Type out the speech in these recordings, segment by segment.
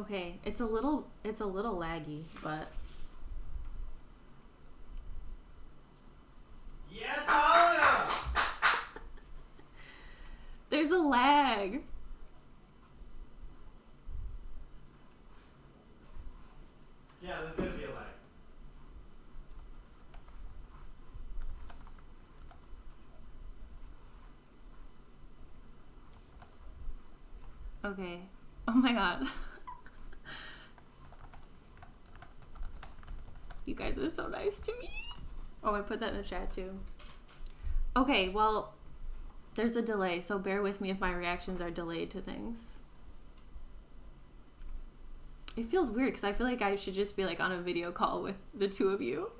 Okay, it's a little laggy, but yeah, Talia! there's a lag. Yeah, there's gonna be a lag. Okay. Oh my god. You guys are so nice to me. Oh, I put that in the chat too. Okay, well, there's a delay, so bear with me if my reactions are delayed to things. It feels weird because I feel like I should just be like on a video call with the two of you.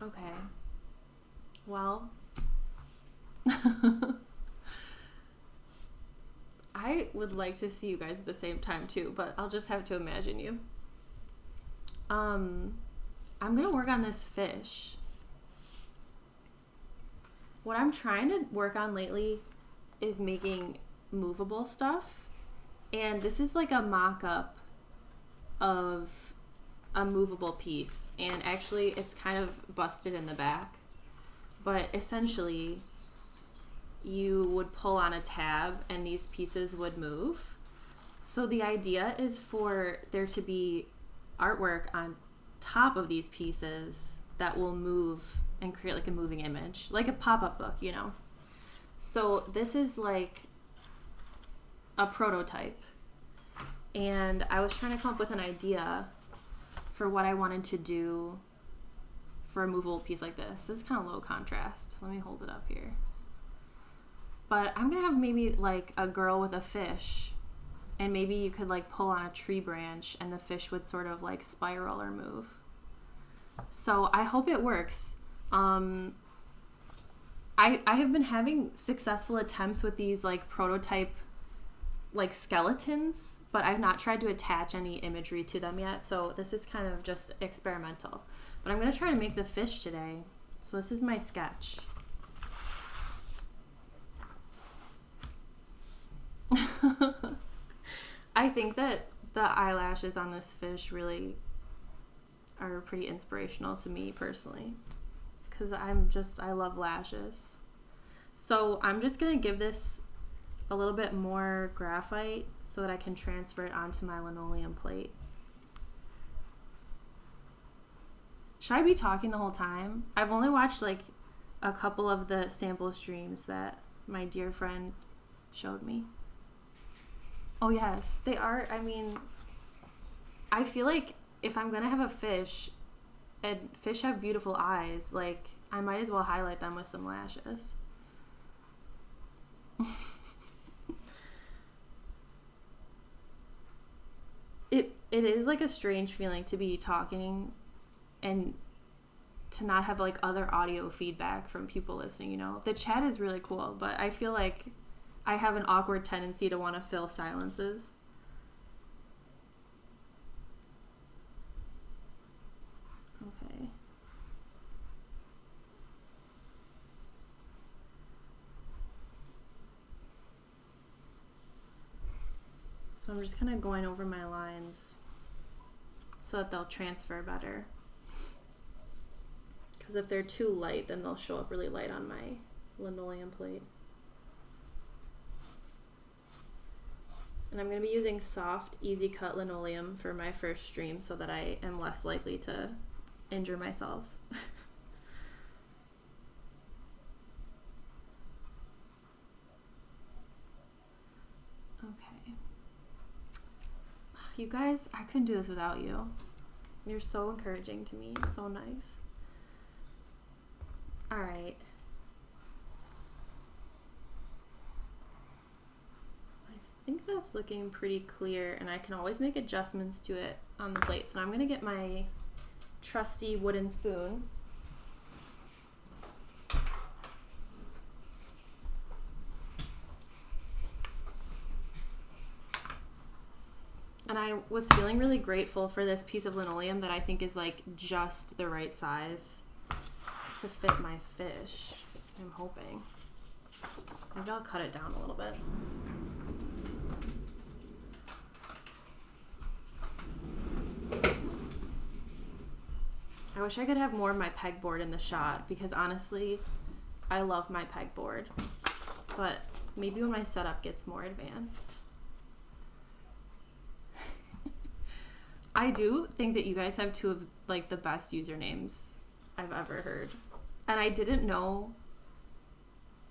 Okay. Well, I would like to see you guys at the same time too, but I'll just have to imagine you. I'm gonna work on this fish. What I'm trying to work on lately is making movable stuff, and this is like a mock-up of a movable piece, and actually it's kind of busted in the back, but essentially you would pull on a tab and these pieces would move. So the idea is for there to be artwork on top of these pieces that will move and create like a moving image, like a pop-up book, you know. So this is like a prototype, and I was trying to come up with an idea for what I wanted to do for a movable piece like this. This is kind of low contrast. Let me hold it up here. But I'm gonna have maybe like a girl with a fish, and maybe you could like pull on a tree branch and the fish would sort of like spiral or move. So I hope it works. I have been having successful attempts with these like prototype like skeletons, but I've not tried to attach any imagery to them yet, so this is kind of just experimental. But I'm gonna try to make the fish today. So this is my sketch. I think that the eyelashes on this fish really are pretty inspirational to me personally, because I love lashes. So I'm just gonna give this a little bit more graphite so that I can transfer it onto my linoleum plate. Should I be talking the whole time? I've only watched like a couple of the sample streams that my dear friend showed me. Oh yes, they are. I mean, I feel like if I'm gonna have a fish, and fish have beautiful eyes, like I might as well highlight them with some lashes. It is like a strange feeling to be talking and to not have like other audio feedback from people listening, you know. The chat is really cool, but I feel like I have an awkward tendency to want to fill silences. Okay. So I'm just kind of going over my lines so that they'll transfer better. Because if they're too light, then they'll show up really light on my linoleum plate. And I'm going to be using soft, easy cut linoleum for my first stream so that I am less likely to injure myself. Okay. You guys, I couldn't do this without you. You're so encouraging to me. So nice. All right. I think that's looking pretty clear, and I can always make adjustments to it on the plate. So I'm going to get my trusty wooden spoon. And I was feeling really grateful for this piece of linoleum that I think is like just the right size to fit my fish. I'm hoping. Maybe I'll cut it down a little bit. I wish I could have more of my pegboard in the shot because honestly, I love my pegboard. But maybe when my setup gets more advanced. I do think that you guys have two of like the best usernames I've ever heard. And I didn't know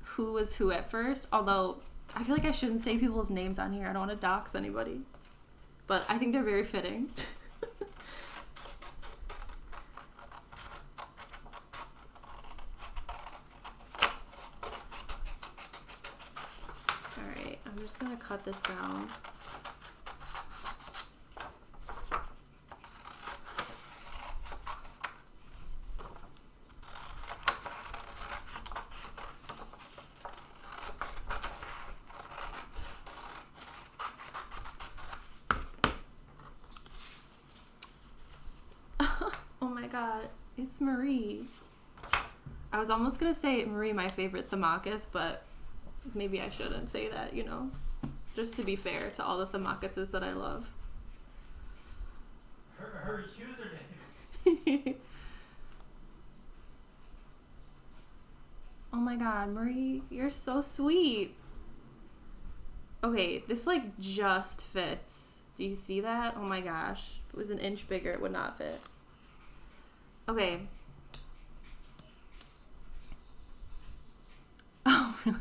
who was who at first, although I feel like I shouldn't say people's names on here. I don't want to dox anybody. But I think they're very fitting. Alright, I'm just going to cut this down. It's Marie. I was almost gonna say Marie, my favorite Thermacus, but maybe I shouldn't say that, you know, just to be fair to all the Thermacuses that I love. Her username. Oh my god, Marie, you're so sweet. Okay, this like just fits. Do you see that? Oh my gosh. If it was an inch bigger, it would not fit. Okay. Oh, really?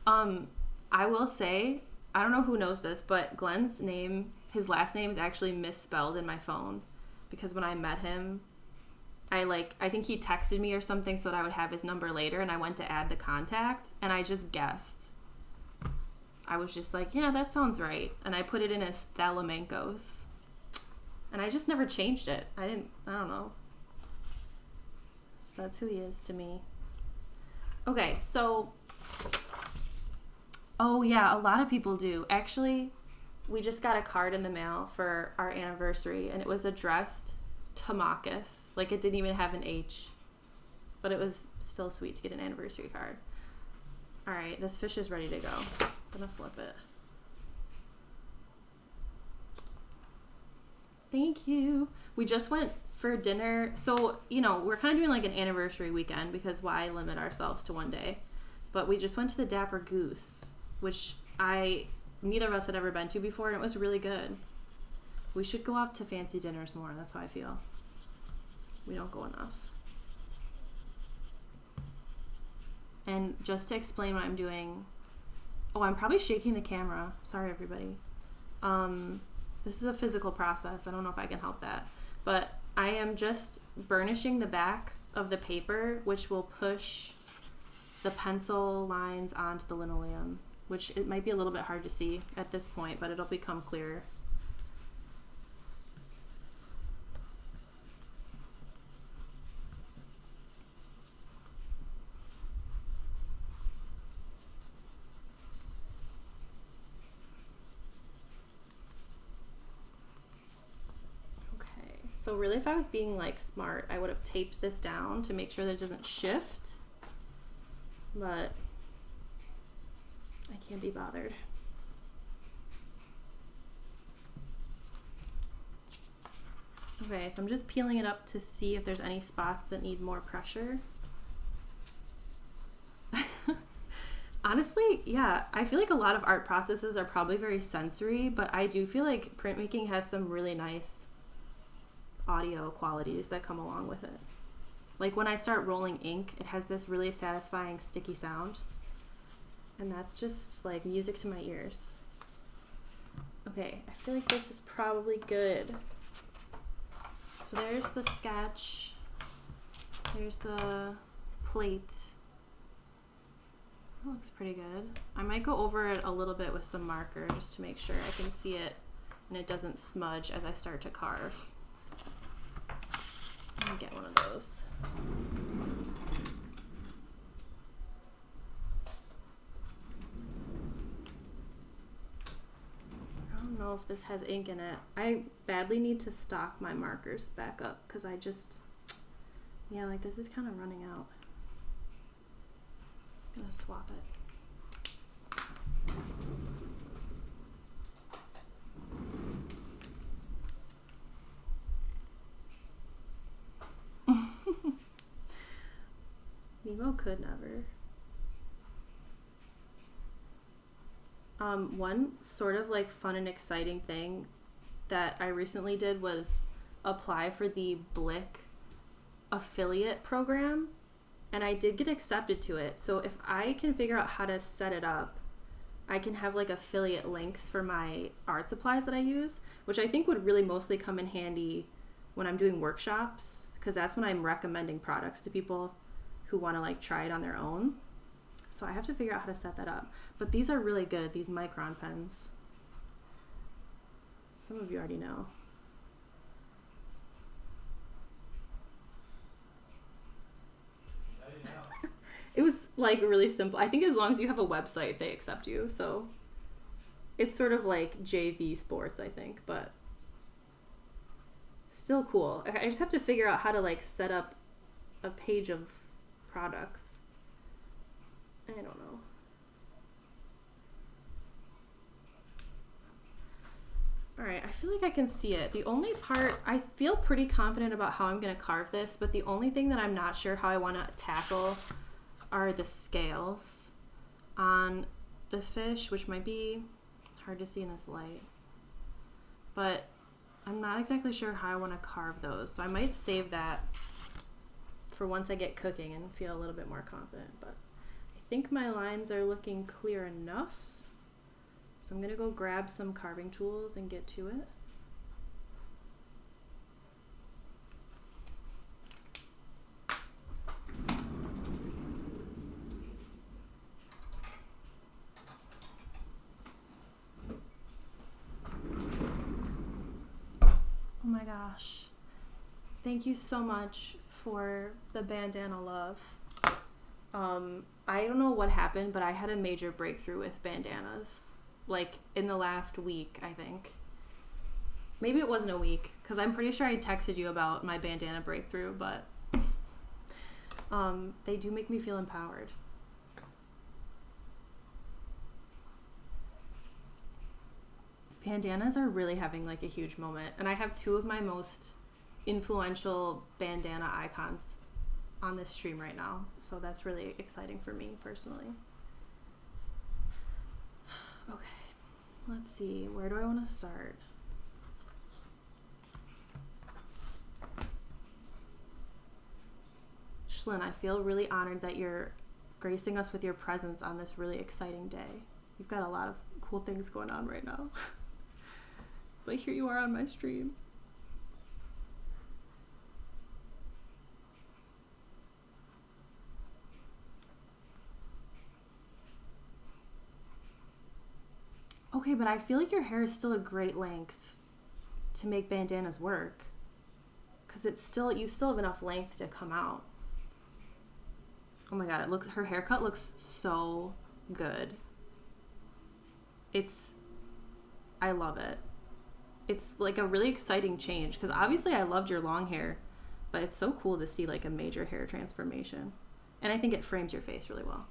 I will say, I don't know who knows this, but Glenn's name, his last name is actually misspelled in my phone because when I met him, I think he texted me or something so that I would have his number later, and I went to add the contact and I just guessed. I was just like, yeah, that sounds right. And I put it in as Thelamenkos. And I just never changed it. I don't know. So that's who he is to me. Okay, so, oh yeah, a lot of people do. Actually, we just got a card in the mail for our anniversary, and it was addressed to Marcus. Like, it didn't even have an H, but it was still sweet to get an anniversary card. All right, this fish is ready to go. I'm gonna flip it. Thank you. We just went for dinner. So, you know, we're kind of doing like an anniversary weekend because why limit ourselves to one day? But we just went to the Dapper Goose, which neither of us had ever been to before, and it was really good. We should go out to fancy dinners more. That's how I feel. We don't go enough. And just to explain what I'm doing, I'm probably shaking the camera. Sorry, everybody. This is a physical process. I don't know if I can help that. But I am just burnishing the back of the paper, which will push the pencil lines onto the linoleum, which it might be a little bit hard to see at this point, but it'll become clearer. So really, if I was being like smart, I would have taped this down to make sure that it doesn't shift, but I can't be bothered. Okay, so I'm just peeling it up to see if there's any spots that need more pressure. Honestly, yeah, I feel like a lot of art processes are probably very sensory, but I do feel like printmaking has some really nice audio qualities that come along with it. Like when I start rolling ink, it has this really satisfying sticky sound, and that's just like music to my ears. Okay, I feel like this is probably good. So there's the sketch, there's the plate. That looks pretty good. I might go over it a little bit with some marker just to make sure I can see it and it doesn't smudge as I start to carve. Let me get one of those. I don't know if this has ink in it. I badly need to stock my markers back up because I just, yeah, like this is kind of running out. I'm gonna swap it. Nemo could never. One sort of like fun and exciting thing that I recently did was apply for the Blick affiliate program, and I did get accepted to it. So if I can figure out how to set it up, I can have like affiliate links for my art supplies that I use, which I think would really mostly come in handy when I'm doing workshops, because that's when I'm recommending products to people who want to like try it on their own. So I have to figure out how to set that up. But these are really good, these Micron pens. Some of you already know. It was like really simple. I think as long as you have a website, they accept you. So it's sort of like JV sports, I think, but still cool. I just have to figure out how to like set up a page of products. I don't know. All right, I feel like I can see it. The only part, I feel pretty confident about how I'm going to carve this, but the only thing that I'm not sure how I want to tackle are the scales on the fish, which might be hard to see in this light. But I'm not exactly sure how I want to carve those, so I might save that for once I get cooking and feel a little bit more confident. But I think my lines are looking clear enough. So I'm going to go grab some carving tools and get to it. Oh my gosh. Thank you so much for the bandana love. I don't know what happened, but I had a major breakthrough with bandanas. Like in the last week, I think. Maybe it wasn't a week, because I'm pretty sure I texted you about my bandana breakthrough, but they do make me feel empowered. Bandanas are really having like a huge moment, and I have two of my most influential bandana icons on this stream right now, so that's really exciting for me personally. Okay, let's see, where do I want to start? Shlyn, I feel really honored that you're gracing us with your presence on this really exciting day. You've got a lot of cool things going on right now. But here you are on my stream. Okay, but I feel like your hair is still a great length to make bandanas work. Because it's still, you still have enough length to come out. Oh my god, her haircut looks so good. I love it. It's like a really exciting change, because obviously I loved your long hair, but it's so cool to see like a major hair transformation. And I think it frames your face really well.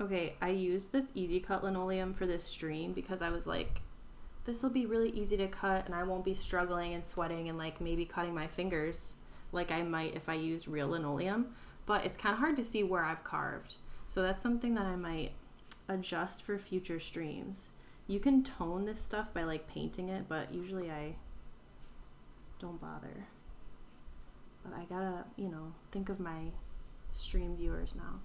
Okay, I used this Easy Cut linoleum for this stream because I was like, this will be really easy to cut and I won't be struggling and sweating and like maybe cutting my fingers like I might if I used real linoleum. But it's kind of hard to see where I've carved. So that's something that I might adjust for future streams. You can tone this stuff by like painting it, but usually I don't bother. But I gotta, think of my stream viewers now.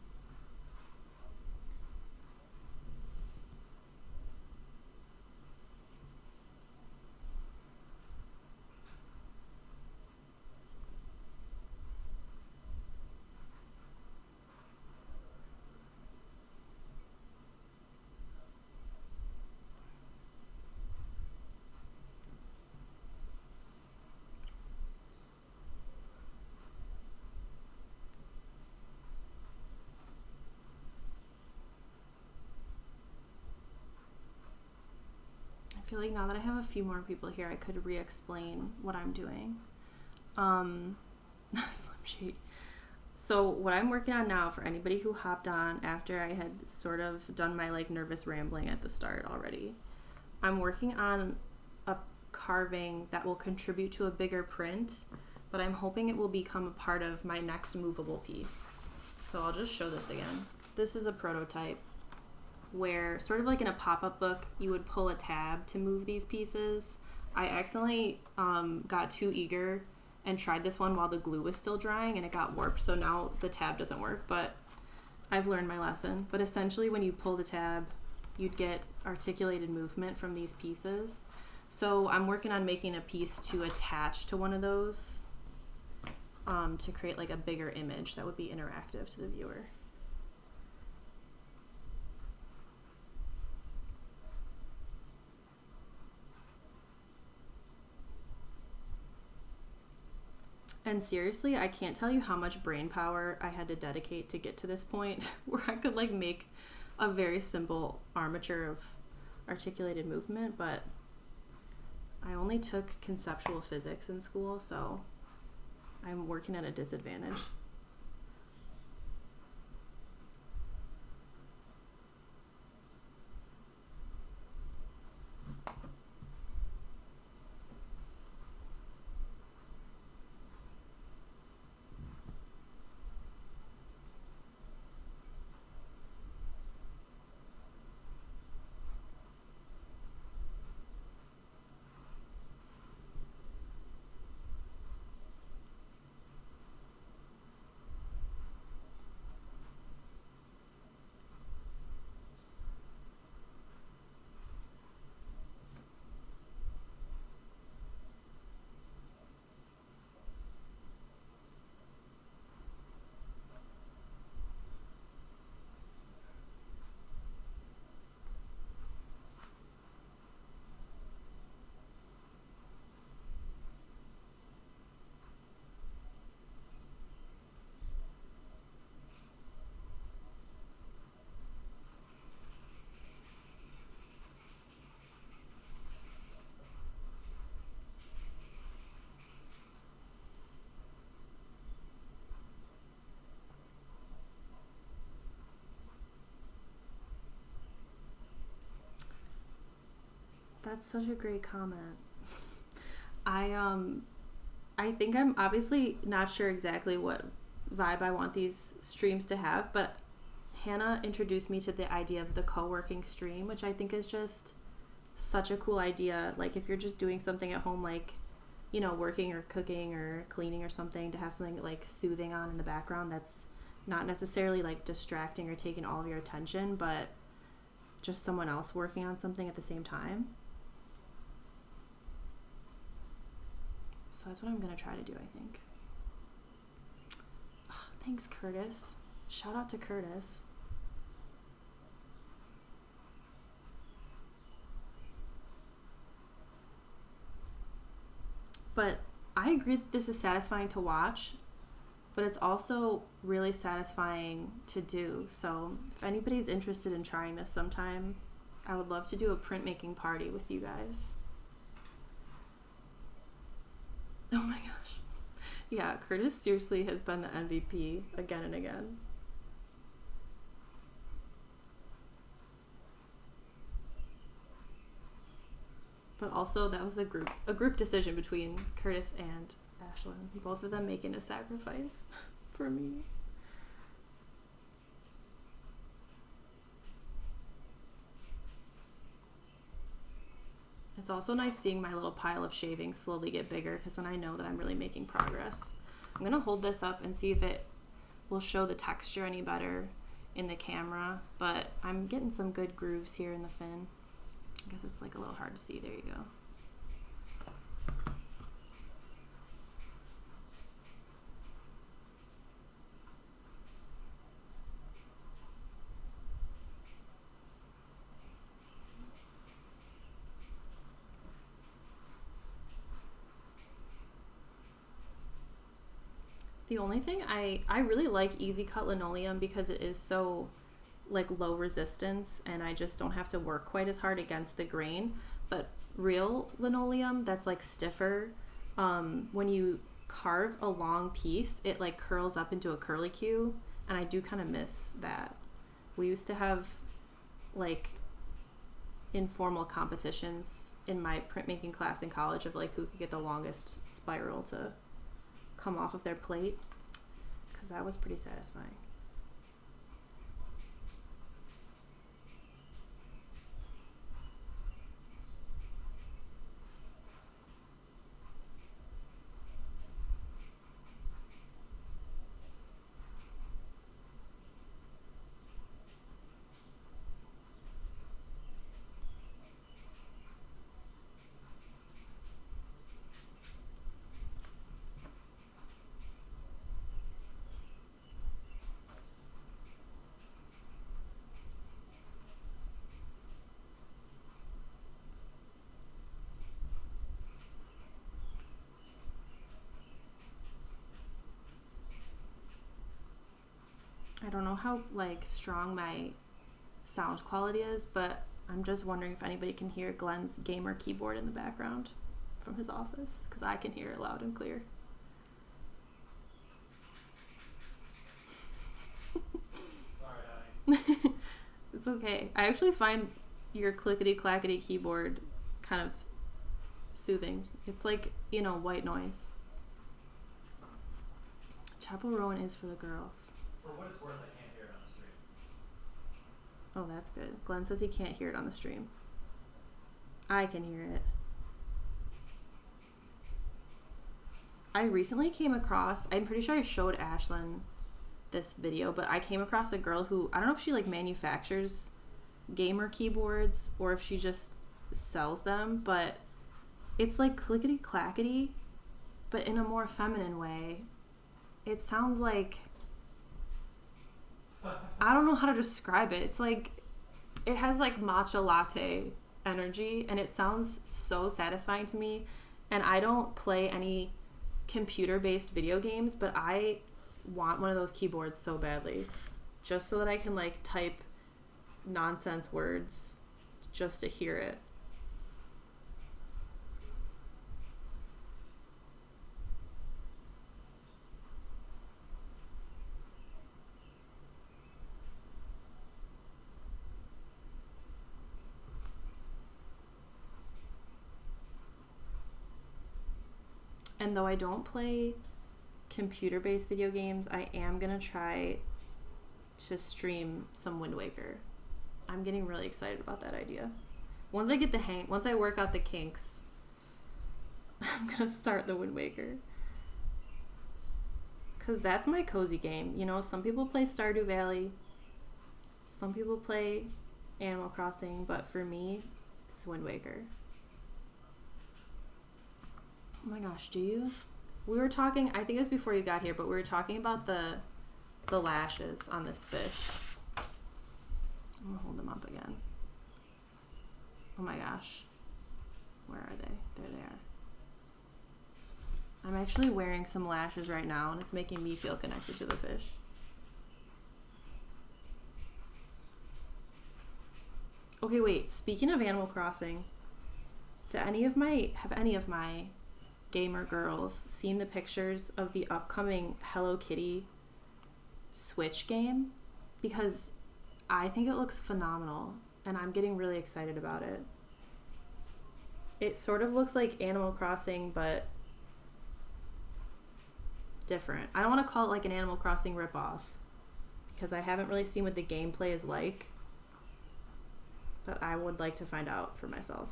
feel like now that I have a few more people here, I could re-explain what I'm doing. Slim Shady. So what I'm working on now, for anybody who hopped on after I had sort of done my like nervous rambling at the start already, I'm working on a carving that will contribute to a bigger print, but I'm hoping it will become a part of my next movable piece. So I'll just show this again. This is a prototype where, sort of like in a pop-up book, you would pull a tab to move these pieces. I accidentally got too eager and tried this one while the glue was still drying and it got warped, so now the tab doesn't work, but I've learned my lesson. But essentially when you pull the tab, you'd get articulated movement from these pieces. So I'm working on making a piece to attach to one of those to create like a bigger image that would be interactive to the viewer. And seriously, I can't tell you how much brain power I had to dedicate to get to this point where I could like make a very simple armature of articulated movement, but I only took conceptual physics in school, so I'm working at a disadvantage. That's such a great comment. I think I'm obviously not sure exactly what vibe I want these streams to have, but Hannah introduced me to the idea of the co-working stream, which I think is just such a cool idea. Like if you're just doing something at home, like, you know, working or cooking or cleaning or something, to have something like soothing on in the background that's not necessarily like distracting or taking all of your attention, but just someone else working on something at the same time. So that's what I'm going to try to do, I think. Oh, thanks, Curtis. Shout out to Curtis. But I agree that this is satisfying to watch, but it's also really satisfying to do. So if anybody's interested in trying this sometime, I would love to do a printmaking party with you guys. Oh my gosh. Yeah, Curtis seriously has been the MVP again and again. But also that was a group decision between Curtis and Ashlyn. Both of them making a sacrifice for me. It's also nice seeing my little pile of shavings slowly get bigger, because then I know that I'm really making progress. I'm going to hold this up and see if it will show the texture any better in the camera, but I'm getting some good grooves here in the fin. I guess it's like a little hard to see. There you go. The only thing I really like Easy Cut linoleum because it is so like low resistance and I just don't have to work quite as hard against the grain. But real linoleum that's like stiffer, when you carve a long piece, it like curls up into a curlicue, and I do kind of miss that. We used to have like informal competitions in my printmaking class in college of like who could get the longest spiral to come off of their plate, because that was pretty satisfying. I don't know how like strong my sound quality is, but I'm just wondering if anybody can hear Glenn's gamer keyboard in the background from his office, because I can hear it loud and clear. Sorry, honey. It's okay. I actually find your clickety clackety keyboard kind of soothing. It's like, white noise. Chapel Rowan is for the girls. For what it's worth, I can't hear it on the stream. Oh, that's good. Glenn says he can't hear it on the stream. I can hear it. I recently came across, I'm pretty sure I showed Ashlyn this video, but I came across a girl who, I don't know if she like manufactures gamer keyboards or if she just sells them, but it's like clickety clackety, but in a more feminine way. It sounds like, I don't know how to describe it. It's like, it has like matcha latte energy, and it sounds so satisfying to me. And I don't play any computer-based video games, but I want one of those keyboards so badly, just so that I can like type nonsense words just to hear it. And though I don't play computer-based video games, I am gonna try to stream some Wind Waker. I'm getting really excited about that idea. Once I work out the kinks, I'm gonna start the Wind Waker. Cause that's my cozy game. Some people play Stardew Valley, some people play Animal Crossing, but for me, it's Wind Waker. Oh my gosh, do you? We were talking, I think it was before you got here, but we were talking about the lashes on this fish. I'm gonna hold them up again. Oh my gosh. Where are they? There they are. I'm actually wearing some lashes right now, and it's making me feel connected to the fish. Okay, wait. Speaking of Animal Crossing, have any of my gamer girls seen the pictures of the upcoming Hello Kitty Switch game? Because I think it looks phenomenal, and I'm getting really excited about it. It sort of looks like Animal Crossing, but different. I don't want to call it like an Animal Crossing ripoff, because I haven't really seen what the gameplay is like, but I would like to find out for myself.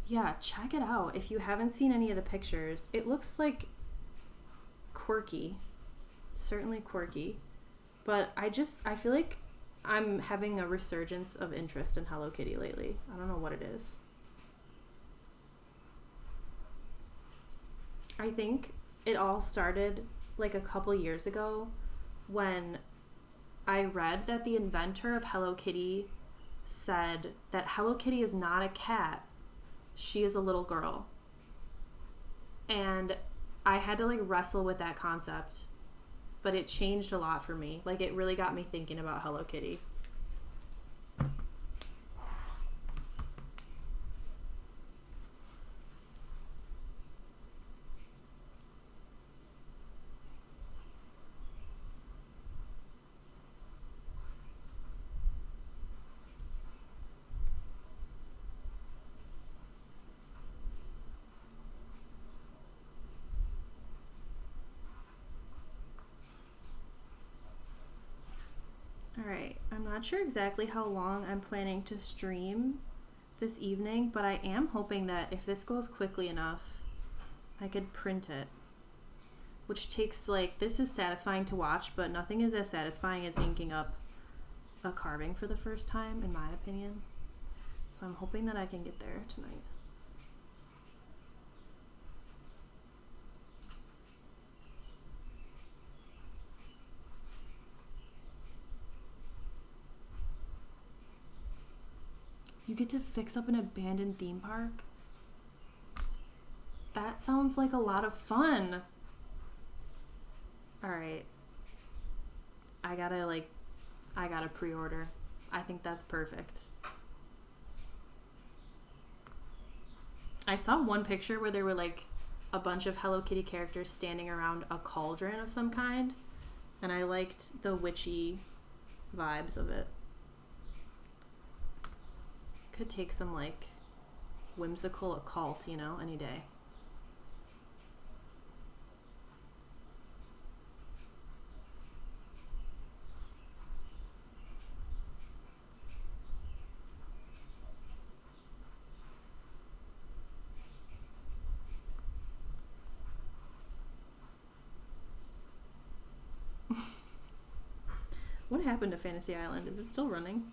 Yeah, check it out. If you haven't seen any of the pictures, it looks like quirky. Certainly quirky. But I feel like I'm having a resurgence of interest in Hello Kitty lately. I don't know what it is. I think it all started like a couple years ago when I read that the inventor of Hello Kitty said that Hello Kitty is not a cat. She is a little girl. And I had to like wrestle with that concept, but it changed a lot for me. Like it really got me thinking about Hello Kitty. Alright, I'm not sure exactly how long I'm planning to stream this evening, but I am hoping that if this goes quickly enough, I could print it. Which takes, like, this is satisfying to watch, but nothing is as satisfying as inking up a carving for the first time, in my opinion. So I'm hoping that I can get there tonight. You get to fix up an abandoned theme park? That sounds like a lot of fun. Alright. I gotta pre-order. I think that's perfect. I saw one picture where there were like a bunch of Hello Kitty characters standing around a cauldron of some kind, and I liked the witchy vibes of it. Could take some like whimsical occult, you know, any day. What happened to Fantasy Island? Is it still running?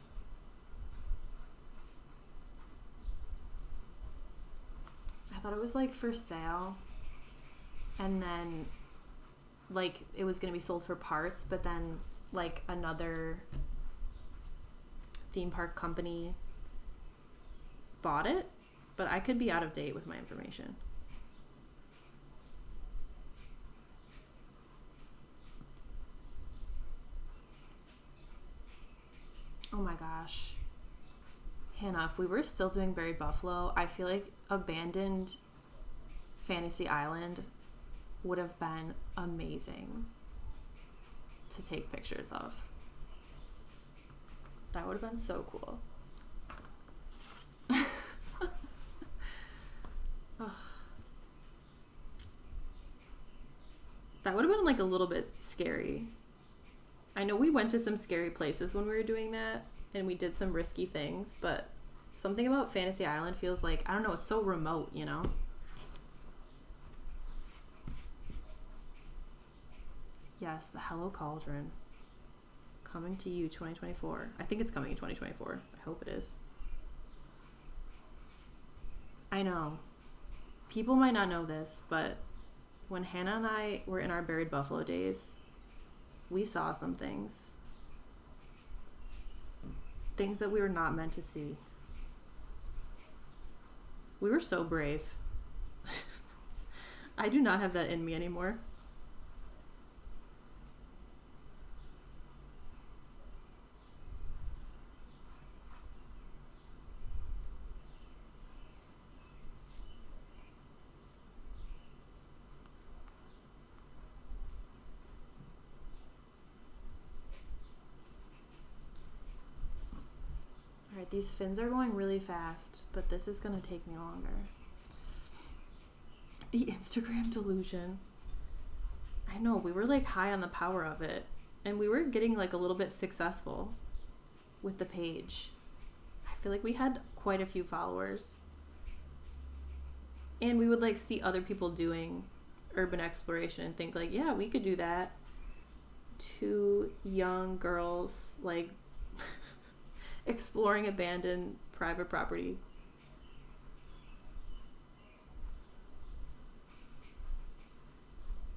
I thought it was like for sale, and then like it was gonna be sold for parts, but then like another theme park company bought it, but I could be out of date with my information. Oh my gosh. Hannah, if we were still doing Buried Buffalo, I feel like abandoned Fantasy Island would have been amazing to take pictures of. That would have been so cool. That would have been like a little bit scary. I know we went to some scary places when we were doing that, and we did some risky things, but something about Fantasy Island feels like, I don't know, it's so remote, you know? Yes, the Hello Cauldron. Coming to you 2024. I think it's coming in 2024. I hope it is. I know. People might not know this, but when Hannah and I were in our Buried Buffalo days, we saw some things. Things that we were not meant to see. We were so brave. I do not have that in me anymore. Alright, these fins are going really fast, but this is going to take me longer. The Instagram delusion. I know, we were like high on the power of it, and we were getting like a little bit successful with the page. I feel like we had quite a few followers. And we would like see other people doing urban exploration and think like, yeah, we could do that. Two young girls like exploring abandoned private property.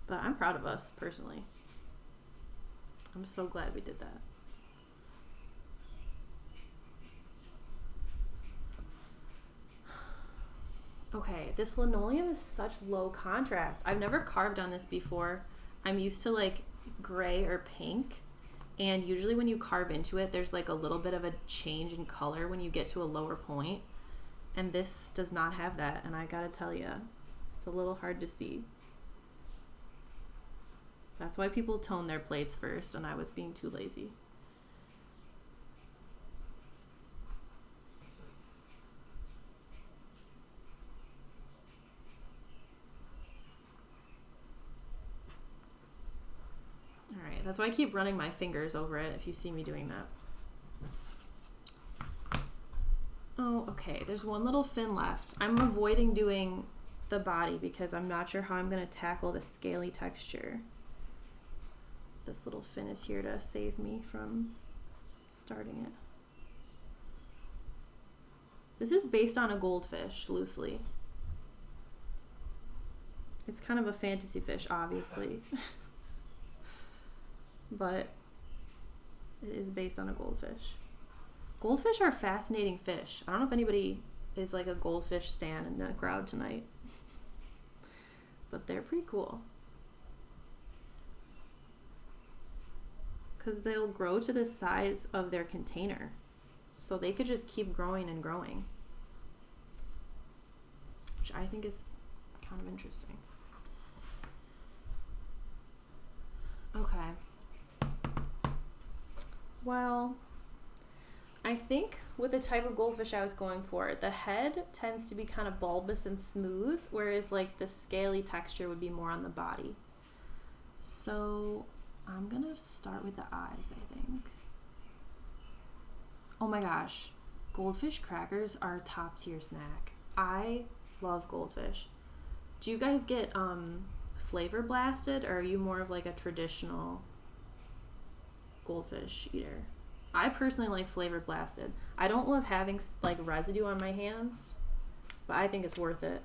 But I'm proud of us, personally. I'm so glad we did that. Okay, this linoleum is such low contrast. I've never carved on this before. I'm used to like gray or pink. And usually when you carve into it, there's like a little bit of a change in color when you get to a lower point. And this does not have that. And I gotta tell you, it's a little hard to see. That's why people tone their plates first, and I was being too lazy. Alright, that's why I keep running my fingers over it if you see me doing that. Oh, okay, there's one little fin left. I'm avoiding doing the body because I'm not sure how I'm going to tackle the scaly texture. This little fin is here to save me from starting it. This is based on a goldfish, loosely. It's kind of a fantasy fish, obviously. But it is based on a goldfish. Goldfish are fascinating fish. I don't know if anybody is like a goldfish stan in the crowd tonight. But they're pretty cool. Because they'll grow to the size of their container. So they could just keep growing and growing. Which I think is kind of interesting. Okay. Well, I think with the type of goldfish I was going for, the head tends to be kind of bulbous and smooth, whereas like the scaly texture would be more on the body. So I'm gonna start with the eyes, I think. Oh my gosh, goldfish crackers are a top tier snack. I love goldfish. Do you guys get flavor blasted, or are you more of like a traditional goldfish eater? I personally like flavor blasted. I don't love having like residue on my hands, but I think it's worth it.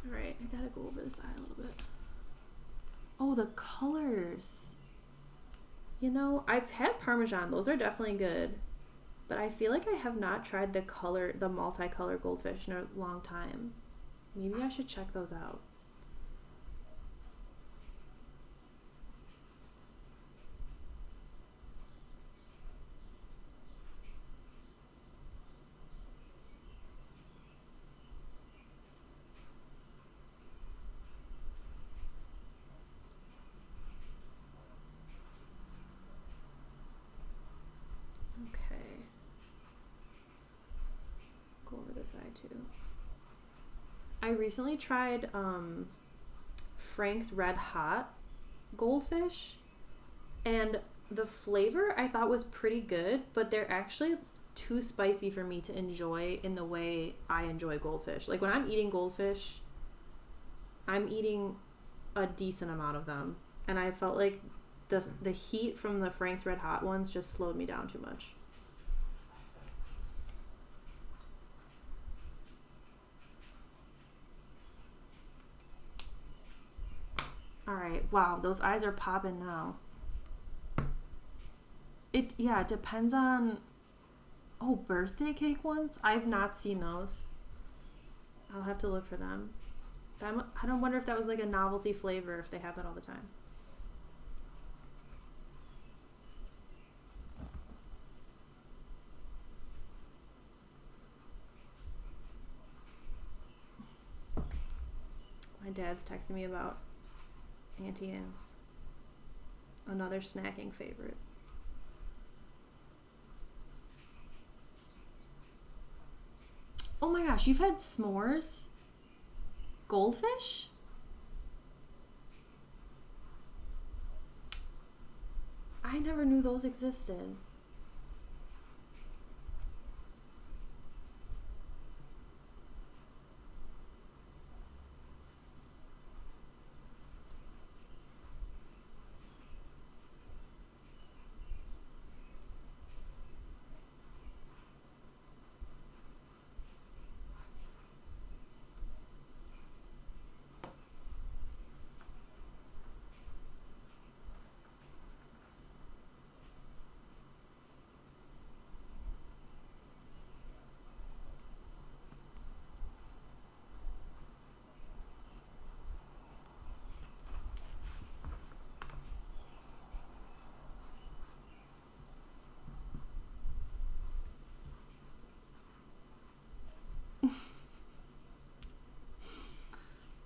Alright, I gotta go over this eye a little bit. Oh, the colors. You know, I've had Parmesan. Those are definitely good. But I feel like I have not tried the multicolor goldfish in a long time. Maybe I should check those out. Side too. I recently tried Frank's Red Hot goldfish, and the flavor I thought was pretty good, but they're actually too spicy for me to enjoy in the way I enjoy goldfish. Like when I'm eating goldfish, I'm eating a decent amount of them, and I felt like the heat from the Frank's Red Hot ones just slowed me down too much. Alright, wow, those eyes are popping now. It depends on... Oh, birthday cake ones? I've not seen those. I'll have to look for them. I don't wonder if that was like a novelty flavor, if they have that all the time. My dad's texting me about Auntie Anne's. Another snacking favorite. Oh my gosh, you've had s'mores? Goldfish? I never knew those existed.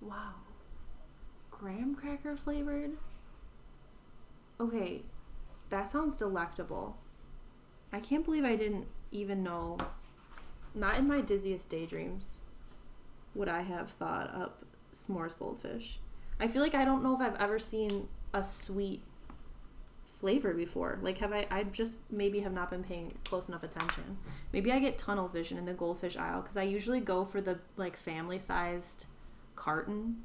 Wow. Graham cracker flavored? Okay, that sounds delectable. I can't believe I didn't even know, not in my dizziest daydreams, would I have thought up s'mores goldfish. I feel like I don't know if I've ever seen a sweet flavor before. Like, I just maybe have not been paying close enough attention. Maybe I get tunnel vision in the goldfish aisle because I usually go for the like family sized carton.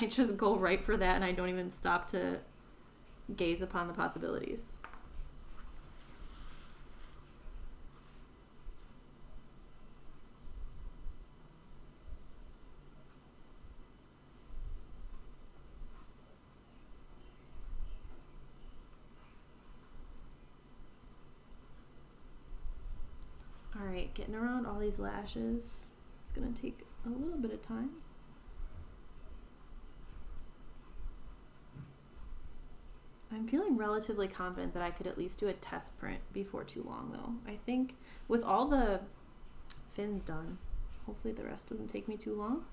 I just go right for that and I don't even stop to gaze upon the possibilities. Alright, getting around all these lashes is going to take a little bit of time. I'm feeling relatively confident that I could at least do a test print before too long, though. I think with all the fins done, hopefully the rest doesn't take me too long.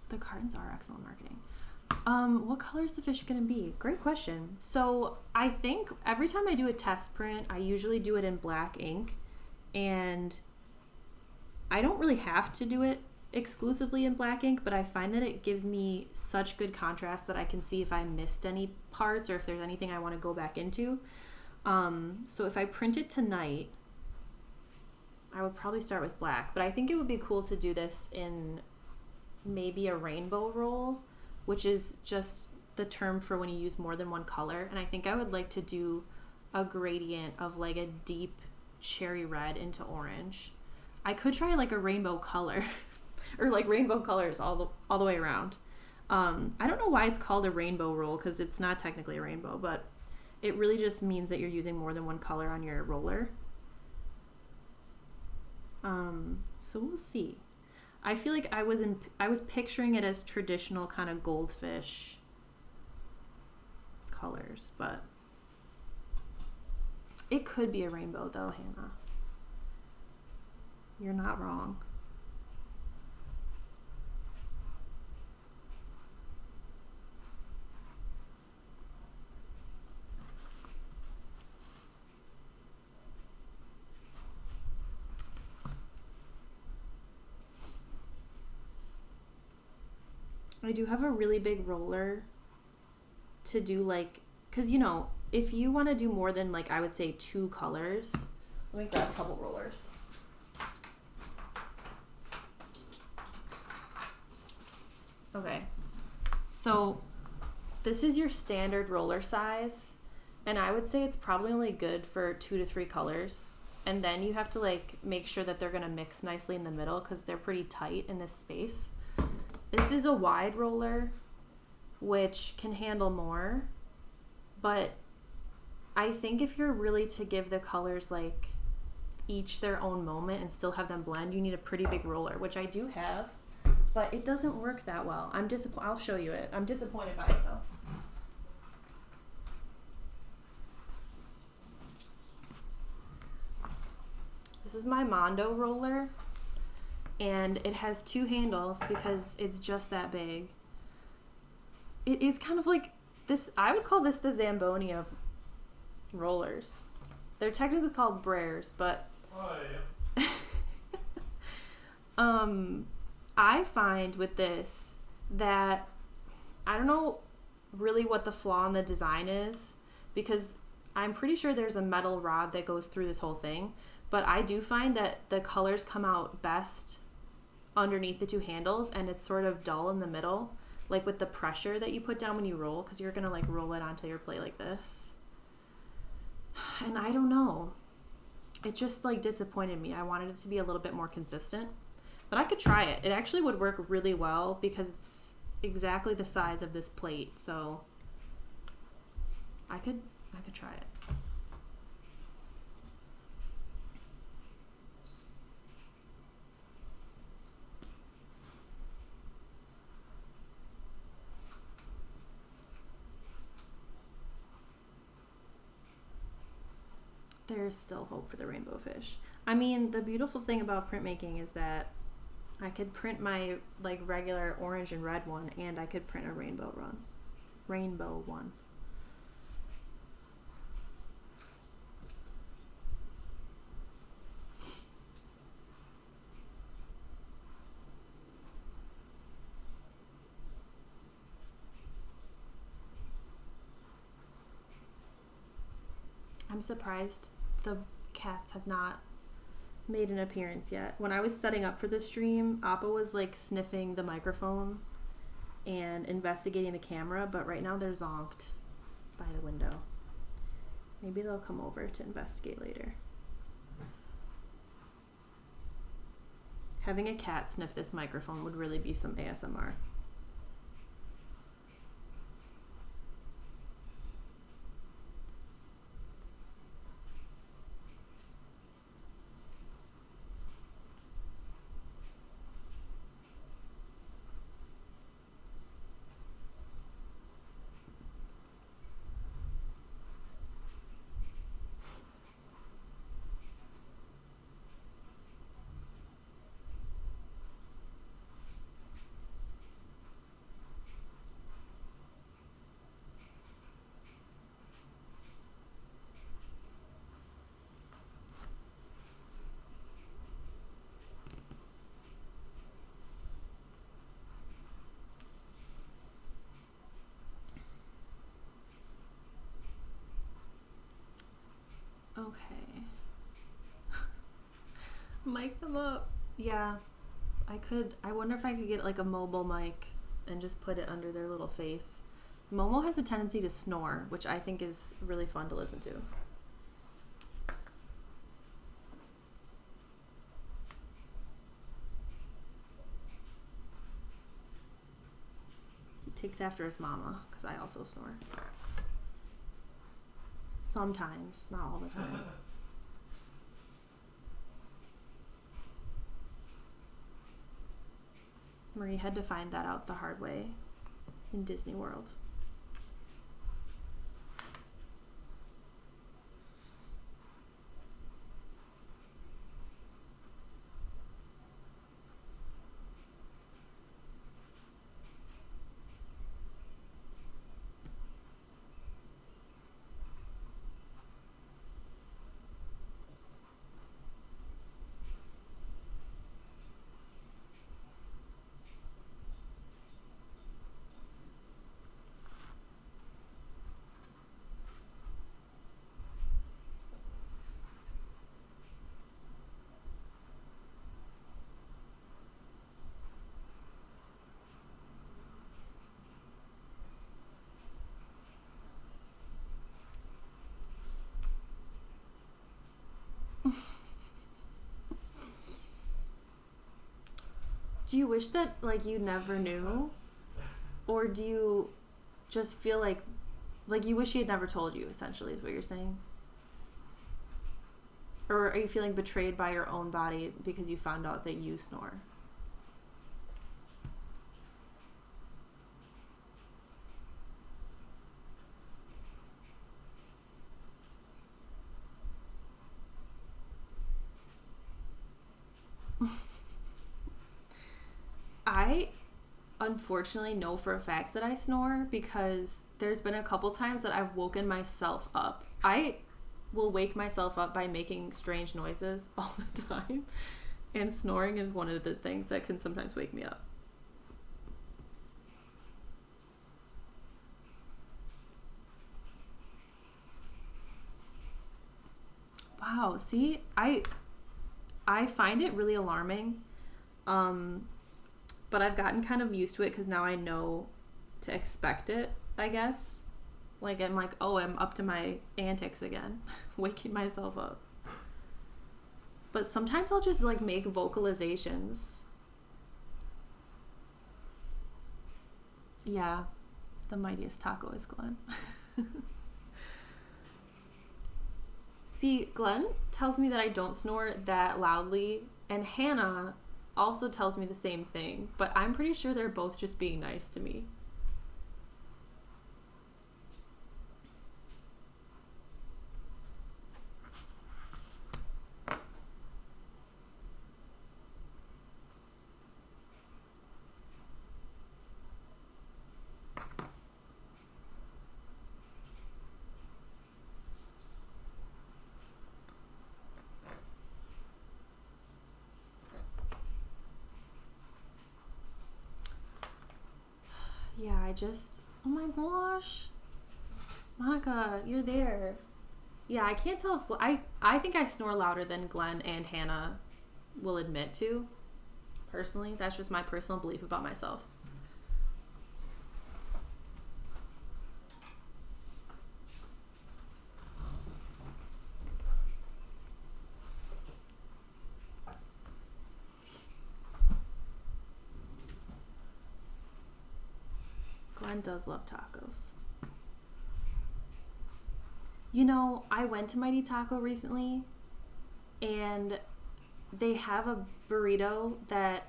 The cartons are excellent marketing. What color is the fish going to be? Great question. So I think every time I do a test print, I usually do it in black ink, and I don't really have to do it exclusively in black ink, but I find that it gives me such good contrast that I can see if I missed any parts or if there's anything I want to go back into. So if I print it tonight, I would probably start with black, but I think it would be cool to do this in maybe a rainbow roll, which is just the term for when you use more than one color. And I think I would like to do a gradient of like a deep cherry red into orange. I could try like a rainbow color or like rainbow colors all the way around. I don't know why it's called a rainbow roll because it's not technically a rainbow, but it really just means that you're using more than one color on your roller. So we'll see. I feel like I was picturing it as traditional kind of goldfish colors, but it could be a rainbow though, Hannah. You're not wrong. I do have a really big roller to do like, because you know, if you want to do more than like, I would say 2 colors, let me grab a couple rollers. Okay, so this is your standard roller size, and I would say it's probably only good for 2 to 3 colors, and then you have to like make sure that they're gonna mix nicely in the middle because they're pretty tight in this space. This is a wide roller, which can handle more, but I think if you're really to give the colors like each their own moment and still have them blend, you need a pretty big roller, which I do have, but it doesn't work that well. I'll show you it. I'm disappointed by it though. This is my Mondo roller, and it has 2 handles because it's just that big. It is kind of like this, I would call this the Zamboni of rollers. They're technically called Brers, but I find with this that I don't know really what the flaw in the design is, because I'm pretty sure there's a metal rod that goes through this whole thing, but I do find that the colors come out best underneath the 2 handles, and it's sort of dull in the middle, like with the pressure that you put down when you roll, because you're gonna like roll it onto your plate like this. And I don't know, it just like disappointed me. I wanted it to be a little bit more consistent, but I could try it. It actually would work really well because it's exactly the size of this plate, so I could try it. there's still hope for the rainbow fish. I mean, the beautiful thing about printmaking is that I could print my like regular orange and red one, and I could print a rainbow one. I'm surprised the cats have not made an appearance yet. When I was setting up for the stream, Appa was like sniffing the microphone and investigating the camera, but right now they're zonked by the window. Maybe they'll come over to investigate later. Having a cat sniff this microphone would really be some ASMR. Okay. Mic them up. Yeah, I could. I wonder if I could get like a mobile mic and just put it under their little face. Momo has a tendency to snore, which I think is really fun to listen to. He takes after his mama, because I also snore. Sometimes, not all the time. Marie had to find that out the hard way in Disney World. Do you wish that like you never knew? Or do you just feel like you wish he had never told you, essentially, is what you're saying? Or are you feeling betrayed by your own body because you found out that you snore? I unfortunately know for a fact that I snore because there's been a couple times that I've woken myself up. I will wake myself up by making strange noises all the time, and snoring is one of the things that can sometimes wake me up. Wow, see, I find it really alarming. But I've gotten kind of used to it because now I know to expect it, I guess. Like, I'm like, oh, I'm up to my antics again, waking myself up. But sometimes I'll just, like, make vocalizations. Yeah, the mightiest taco is Glenn. See, Glenn tells me that I don't snore that loudly, and Hannah also tells me the same thing, but I'm pretty sure they're both just being nice to me. oh my gosh. Monica, you're there. Yeah, I can't tell if, I think I snore louder than Glenn and Hannah will admit to. Personally, that's just my personal belief about myself. Glenn does love tacos. You know, I went to Mighty Taco recently, and they have a burrito that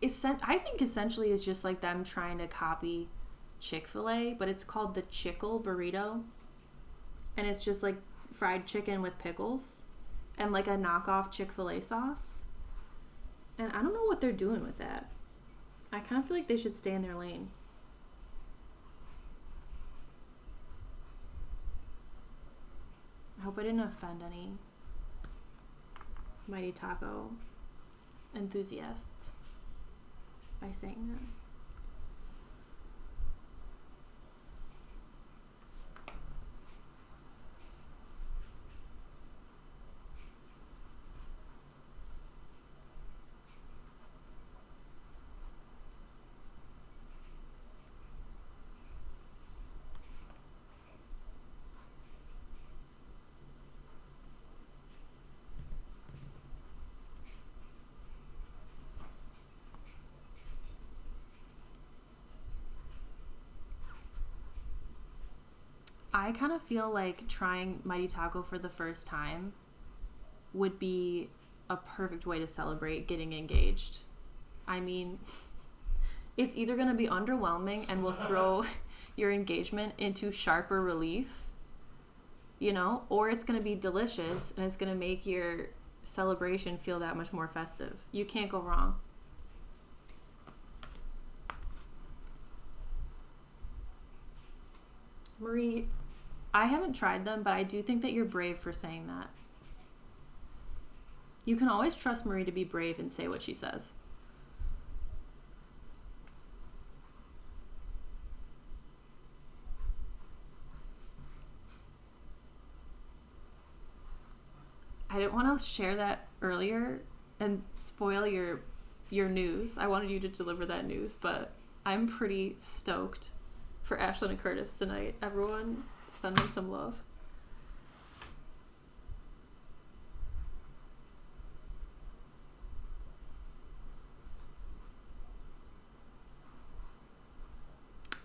I think essentially is just like them trying to copy Chick-fil-A, but it's called the Chickle burrito, and it's just like fried chicken with pickles and like a knockoff Chick-fil-A sauce. And I don't know what they're doing with that. I kind of feel like they should stay in their lane. I hope I didn't offend any Mighty Taco enthusiasts by saying that. I kind of feel like trying Mighty Taco for the first time would be a perfect way to celebrate getting engaged. I mean, it's either going to be underwhelming and will throw your engagement into sharper relief, you know, or it's going to be delicious and it's going to make your celebration feel that much more festive. You can't go wrong. Marie, I haven't tried them, but I do think that you're brave for saying that. You can always trust Marie to be brave and say what she says. I didn't want to share that earlier and spoil your news. I wanted you to deliver that news, but I'm pretty stoked for Ashlyn and Curtis tonight. Everyone, send them some love.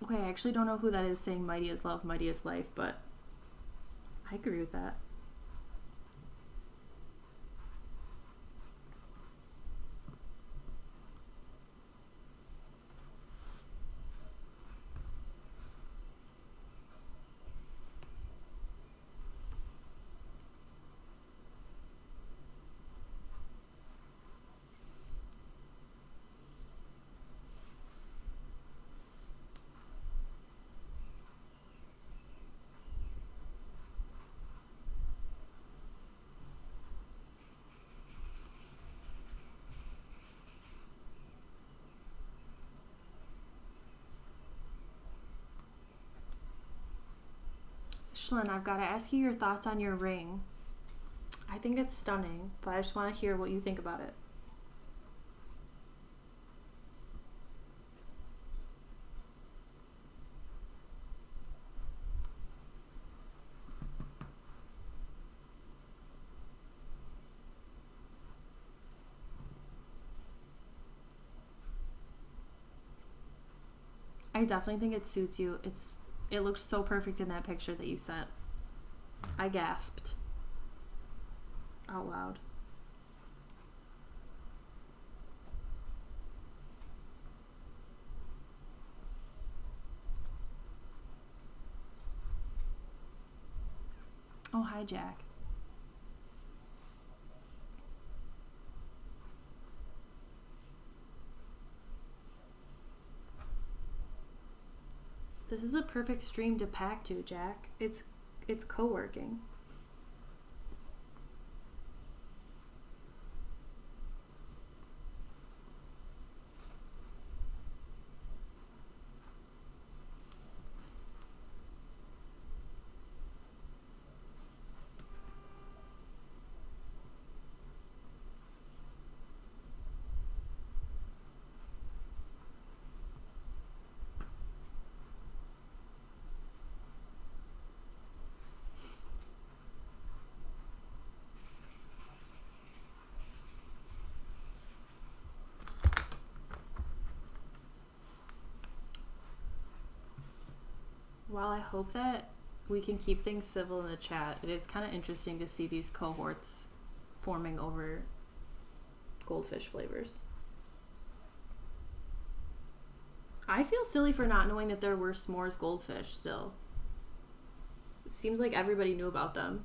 Okay, I actually don't know who that is saying mighty is love, mighty is life, but I agree with that. Ashlyn, I've got to ask you your thoughts on your ring. I think it's stunning, but I just want to hear what you think about it. I definitely think it suits you. It looks so perfect in that picture that you sent. I gasped out loud. Oh, hi, Jack. This is a perfect stream to pack to, Jack. It's co-working. While I hope that we can keep things civil in the chat, it is kind of interesting to see these cohorts forming over Goldfish flavors. I feel silly for not knowing that there were s'mores Goldfish still. It seems like everybody knew about them.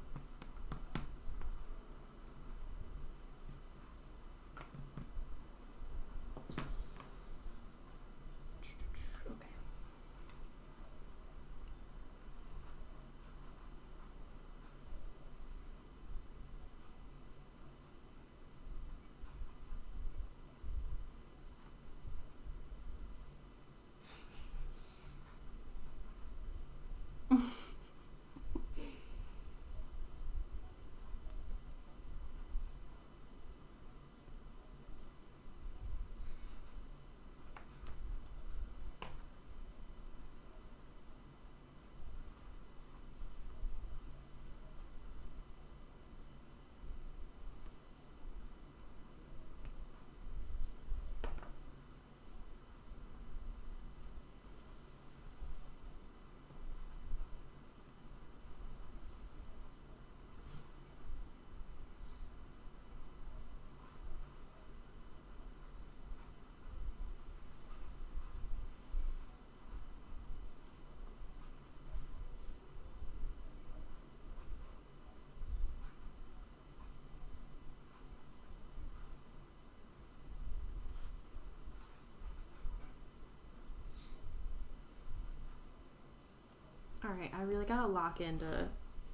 Alright, I really gotta lock in to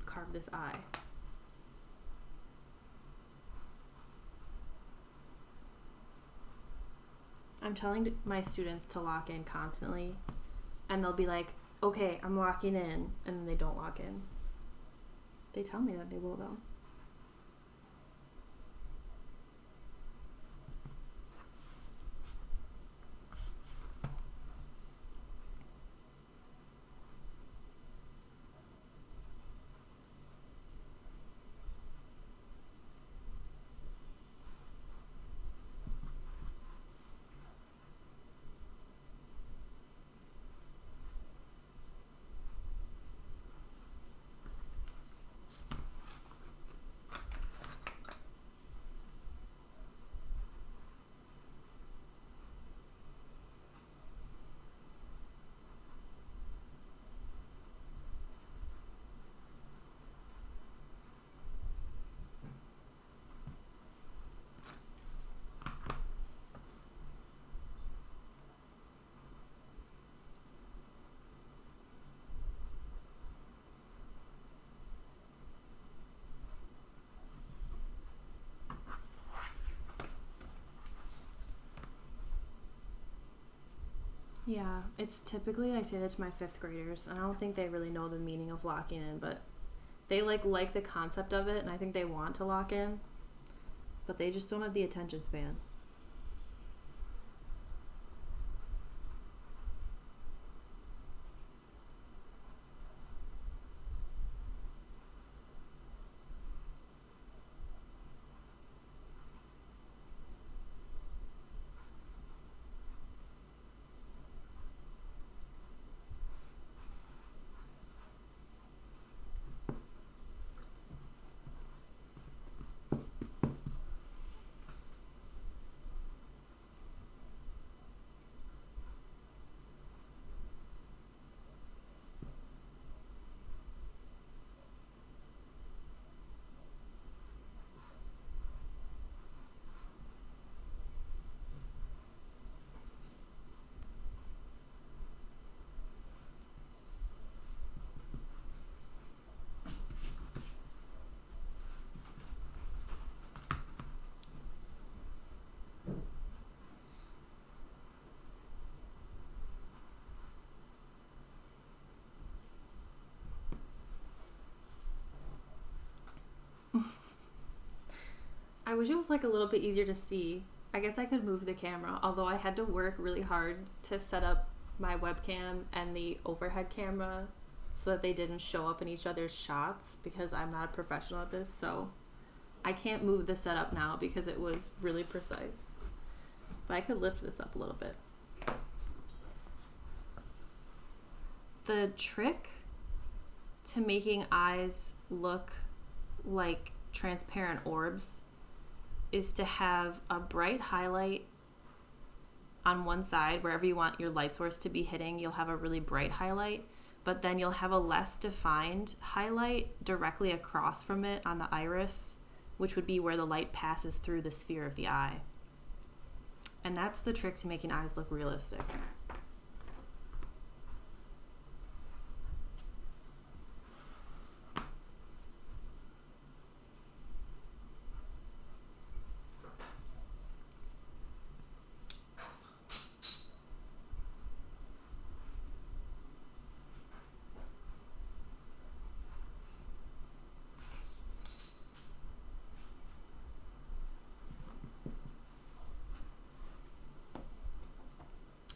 carve this eye. I'm telling my students to lock in constantly, and they'll be like, okay, I'm locking in, and then they don't lock in. They tell me that they will, though. Yeah, it's typically, I say that to my 5th graders, and I don't think they really know the meaning of locking in, but they like the concept of it, and I think they want to lock in, but they just don't have the attention span. I wish it was like a little bit easier to see. I guess I could move the camera, although I had to work really hard to set up my webcam and the overhead camera so that they didn't show up in each other's shots because I'm not a professional at this, so I can't move the setup now because it was really precise. But I could lift this up a little bit. the trick to making eyes look like transparent orbs is to have a bright highlight on one side. Wherever you want your light source to be hitting, you'll have a really bright highlight, but then you'll have a less defined highlight directly across from it on the iris, which would be where the light passes through the sphere of the eye. And that's the trick to making eyes look realistic.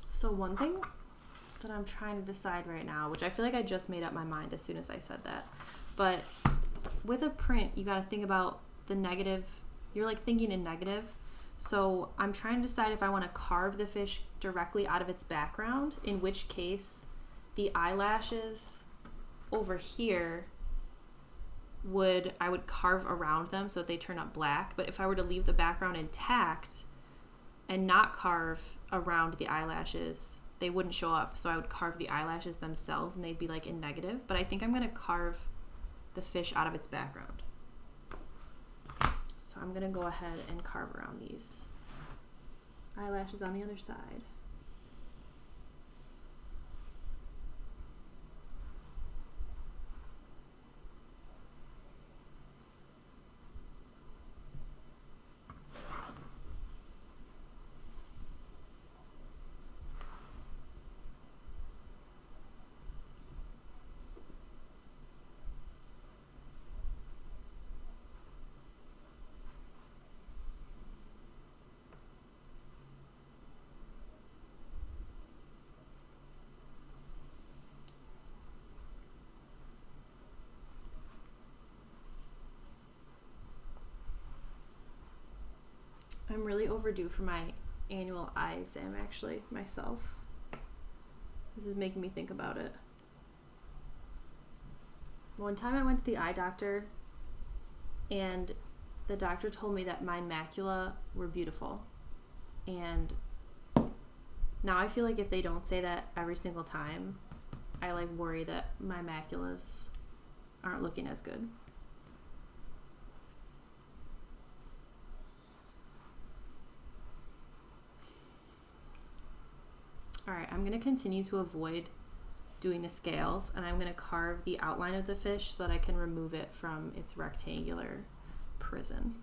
So one thing that I'm trying to decide right now, which I feel like I just made up my mind as soon as I said that, but with a print, you got to think about the negative. You're like thinking in negative. So I'm trying to decide if I want to carve the fish directly out of its background, in which case the eyelashes over here I would carve around them so that they turn up black. But if I were to leave the background intact and not carve around the eyelashes, they wouldn't show up. So I would carve the eyelashes themselves and they'd be like in negative. But I think I'm going to carve the fish out of its background. So I'm going to go ahead and carve around these eyelashes on the other side. I'm really overdue for my annual eye exam, actually, myself. This is making me think about it. One time I went to the eye doctor, and the doctor told me that my macula were beautiful. And now I feel like if they don't say that every single time, I like worry that my maculas aren't looking as good. All right, I'm going to continue to avoid doing the scales, and I'm going to carve the outline of the fish so that I can remove it from its rectangular prison.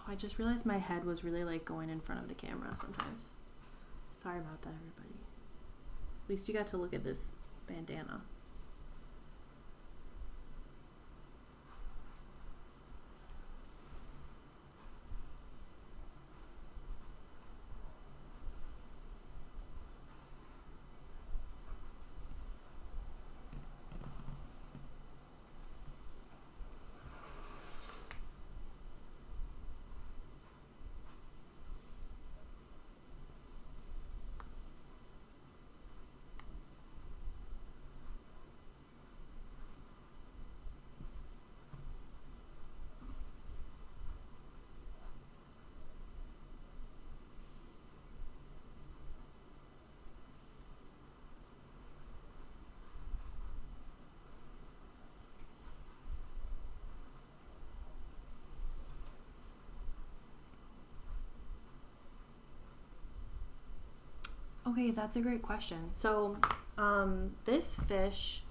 I just realized my head was really like going in front of the camera sometimes. Sorry about that, everybody. At least you got to look at this bandana. Okay, that's a great question. So this fish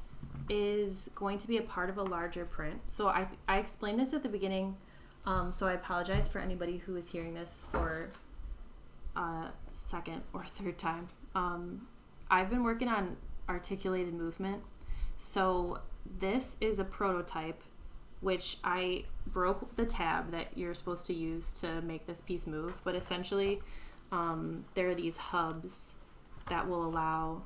is going to be a part of a larger print. So I explained this at the beginning, so I apologize for anybody who is hearing this for a second or third time. I've been working on articulated movement. So this is a prototype, which I broke the tab that you're supposed to use to make this piece move. But essentially, there are these hubs that will allow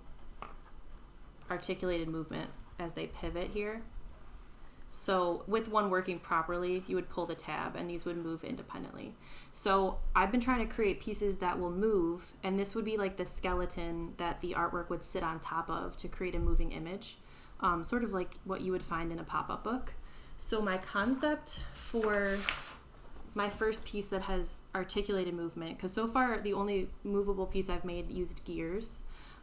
articulated movement as they pivot here. So with one working properly, you would pull the tab and these would move independently. So I've been trying to create pieces that will move, and this would be like the skeleton that the artwork would sit on top of to create a moving image, sort of like what you would find in a pop-up book. So my concept for my first piece that has articulated movement, because so far the only movable piece I've made used gears,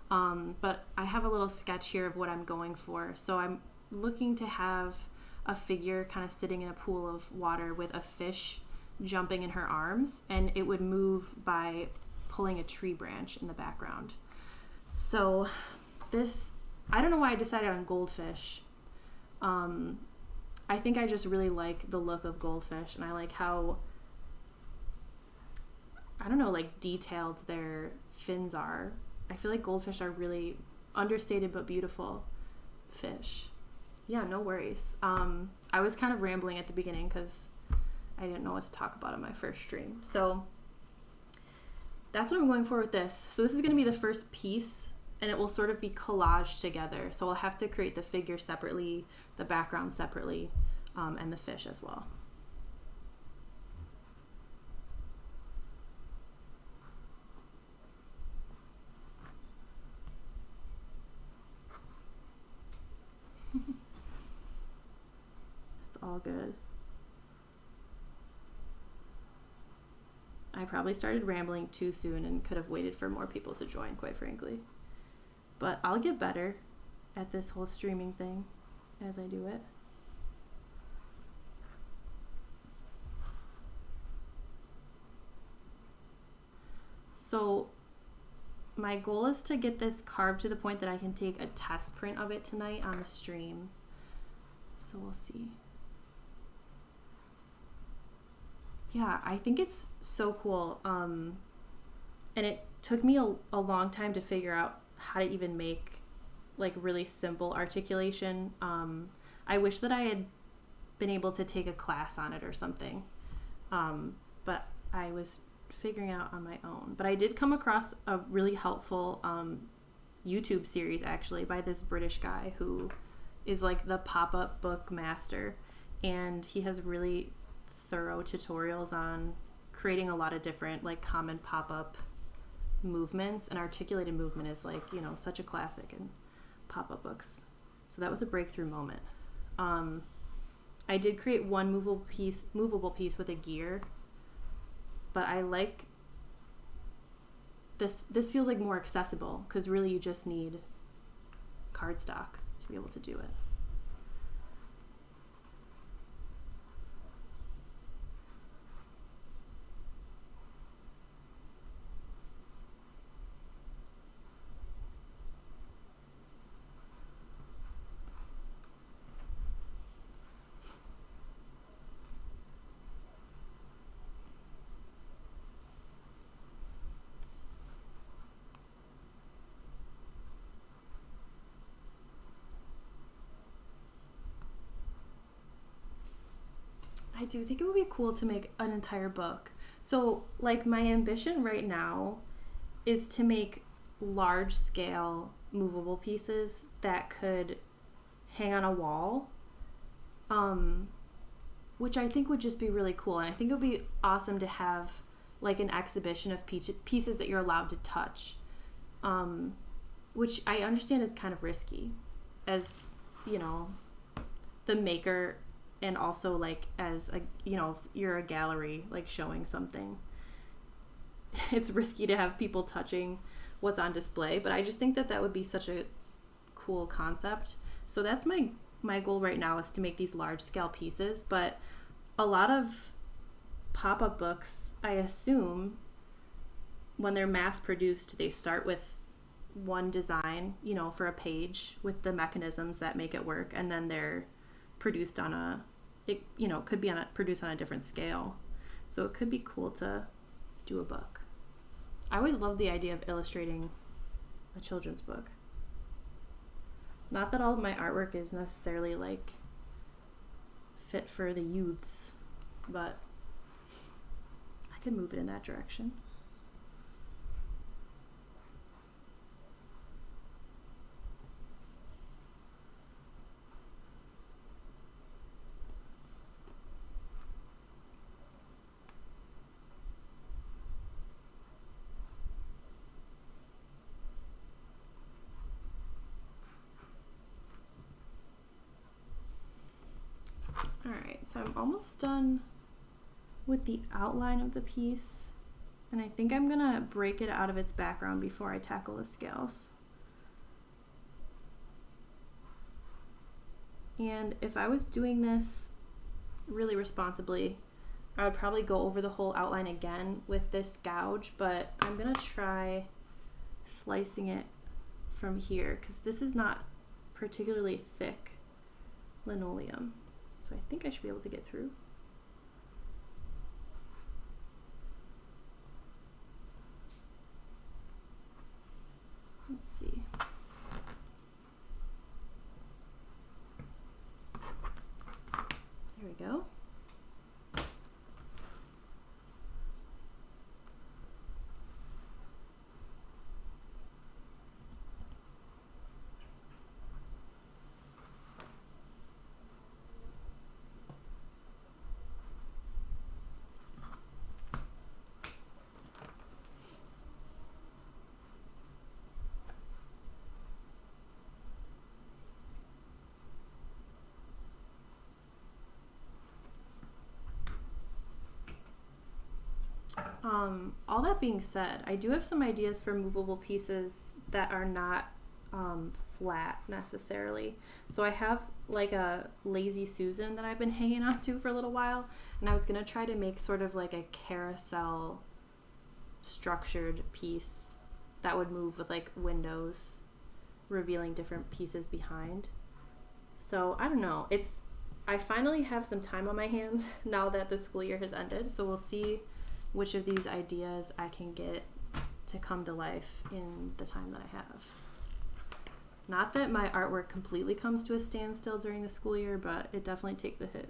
but I have a little sketch here of what I'm going for. So I'm looking to have a figure kind of sitting in a pool of water with a fish jumping in her arms, and it would move by pulling a tree branch in the background. So this, I don't know why I decided on Goldfish. I think I just really like the look of Goldfish, and I like how, I don't know, like detailed their fins are. I feel like goldfish are really understated but beautiful fish. Yeah, no worries. I was kind of rambling at the beginning because I didn't know what to talk about on my first stream. So that's what I'm going for with this. So this is going to be the first piece, and it will sort of be collaged together. So I'll have to create the figure separately, the background separately, and the fish as well. All good. I probably started rambling too soon and could have waited for more people to join, quite frankly. But I'll get better at this whole streaming thing as I do it. So my goal is to get this carved to the point that I can take a test print of it tonight on the stream. So we'll see. Yeah, I think it's so cool. And it took me a long time to figure out how to even make like really simple articulation. I wish that I had been able to take a class on it or something. But I was figuring out on my own. But I did come across a really helpful YouTube series actually by this British guy who is like the pop-up book master. And he has really thorough tutorials on creating a lot of different like common pop-up movements, and articulated movement is like, you know, such a classic in pop-up books. So that was a breakthrough moment. I did create one movable piece with a gear, but I like this feels like more accessible because really you just need cardstock to be able to do it. I do think it would be cool to make an entire book. So, like, my ambition right now is to make large-scale movable pieces that could hang on a wall, which I think would just be really cool. And I think it would be awesome to have, like, an exhibition of pieces that you're allowed to touch, which I understand is kind of risky as, you know, the maker, and also like as a, you know, if you're a gallery like showing something, it's risky to have people touching what's on display. But I just think that would be such a cool concept. So that's my goal right now, is to make these large scale pieces. But a lot of pop-up books, I assume, when they're mass produced, they start with one design, you know, for a page with the mechanisms that make it work, and then they're produced on produced on a different scale. So it could be cool to do a book. I always loved the idea of illustrating a children's book. Not that all of my artwork is necessarily like fit for the youths, but I could move it in that direction. Alright, so I'm almost done with the outline of the piece, and I think I'm gonna break it out of its background before I tackle the scales. And if I was doing this really responsibly, I would probably go over the whole outline again with this gouge, but I'm gonna try slicing it from here because this is not particularly thick linoleum. So I think I should be able to get through. Let's see. There we go. All that being said, I do have some ideas for movable pieces that are not flat necessarily. So I have like a Lazy Susan that I've been hanging on to for a little while, and I was gonna try to make sort of like a carousel structured piece that would move with like windows revealing different pieces behind. So I don't know, I finally have some time on my hands now that the school year has ended, so we'll see which of these ideas I can get to come to life in the time that I have. Not that my artwork completely comes to a standstill during the school year, but it definitely takes a hit.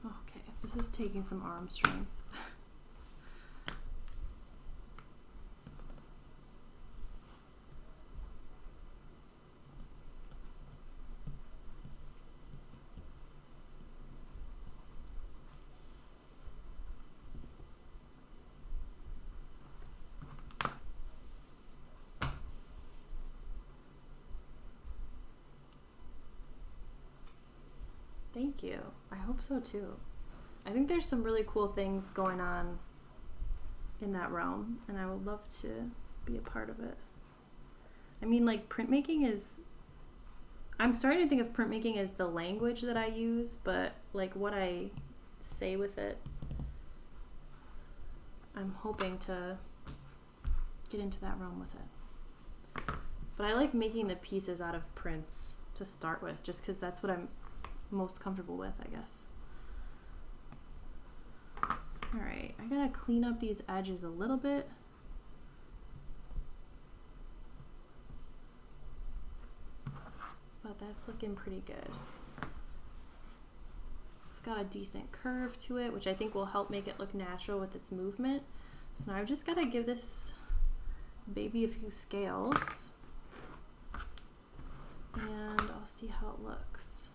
Okay, this is taking some arm strength. Thank you. I hope so too. I think there's some really cool things going on in that realm, and I would love to be a part of it. I mean, like, printmaking is... I'm starting to think of printmaking as the language that I use, but, like, what I say with it, I'm hoping to get into that realm with it. But I like making the pieces out of prints to start with, just because that's what I'm most comfortable with, I guess. Alright, I gotta clean up these edges a little bit. But that's looking pretty good. It's got a decent curve to it, which I think will help make it look natural with its movement. So now I've just gotta give this baby a few scales, and I'll see how it looks.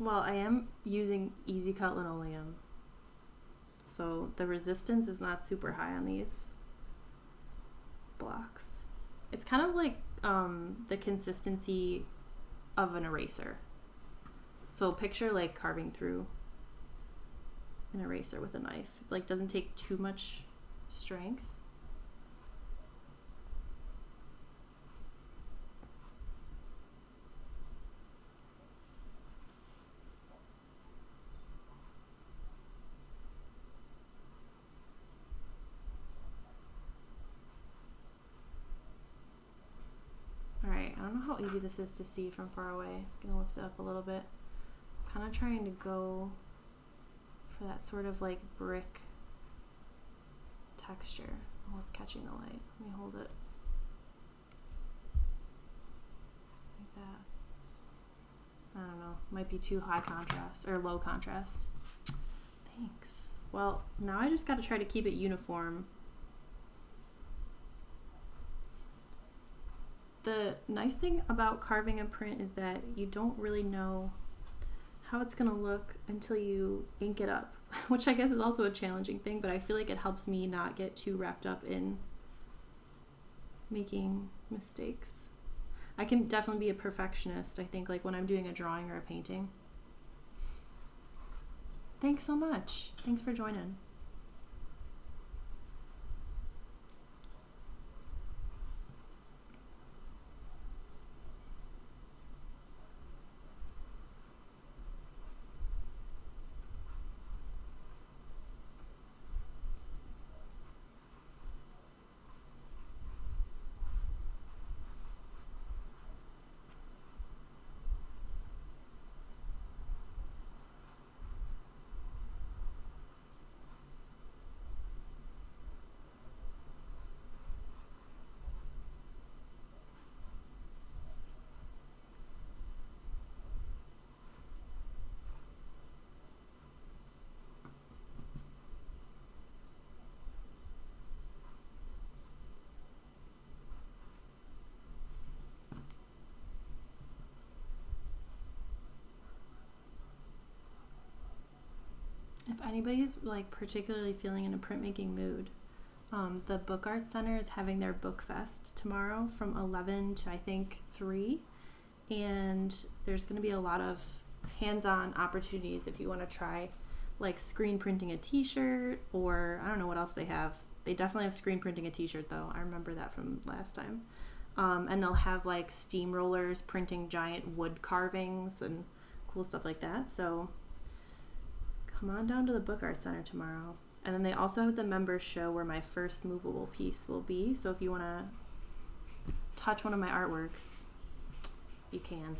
Well, I am using Easy Cut linoleum, so the resistance is not super high on these blocks. It's kind of like the consistency of an eraser. So picture like carving through an eraser with a knife. Like doesn't take too much strength. Alright, I don't know how easy this is to see from far away. I'm gonna lift it up a little bit. I'm kind of trying to go for that sort of like brick texture. Oh, it's catching the light. Let me hold it like that. I don't know. Might be too high contrast or low contrast. Thanks. Well, now I just got to try to keep it uniform. The nice thing about carving a print is that you don't really know how it's going to look until you ink it up, which I guess is also a challenging thing, but I feel like it helps me not get too wrapped up in making mistakes. I can definitely be a perfectionist, I think, like when I'm doing a drawing or a painting. Thanks so much. Thanks for joining. If anybody's like particularly feeling in a printmaking mood, the Book Art Center is having their book fest tomorrow from 11 to I think 3, and there's going to be a lot of hands-on opportunities if you want to try like screen printing a t-shirt, or I don't know what else they have. They definitely have screen printing a t-shirt though. I remember that from last time. And they'll have like steamrollers printing giant wood carvings and cool stuff like that. So come on down to the Book Art Center tomorrow. And then they also have the members show where my first movable piece will be. So if you want to touch one of my artworks, you can.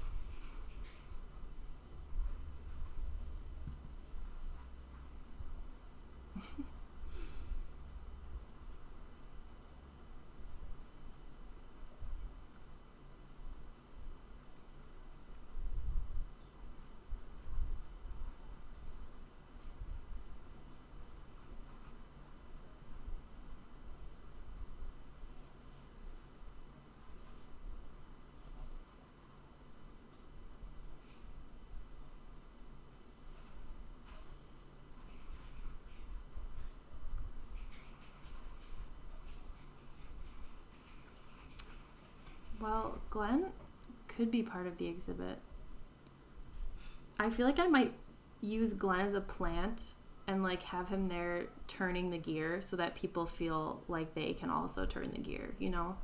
Well, Glenn could be part of the exhibit. I feel like I might use Glenn as a plant and like have him there turning the gear so that people feel like they can also turn the gear, you know?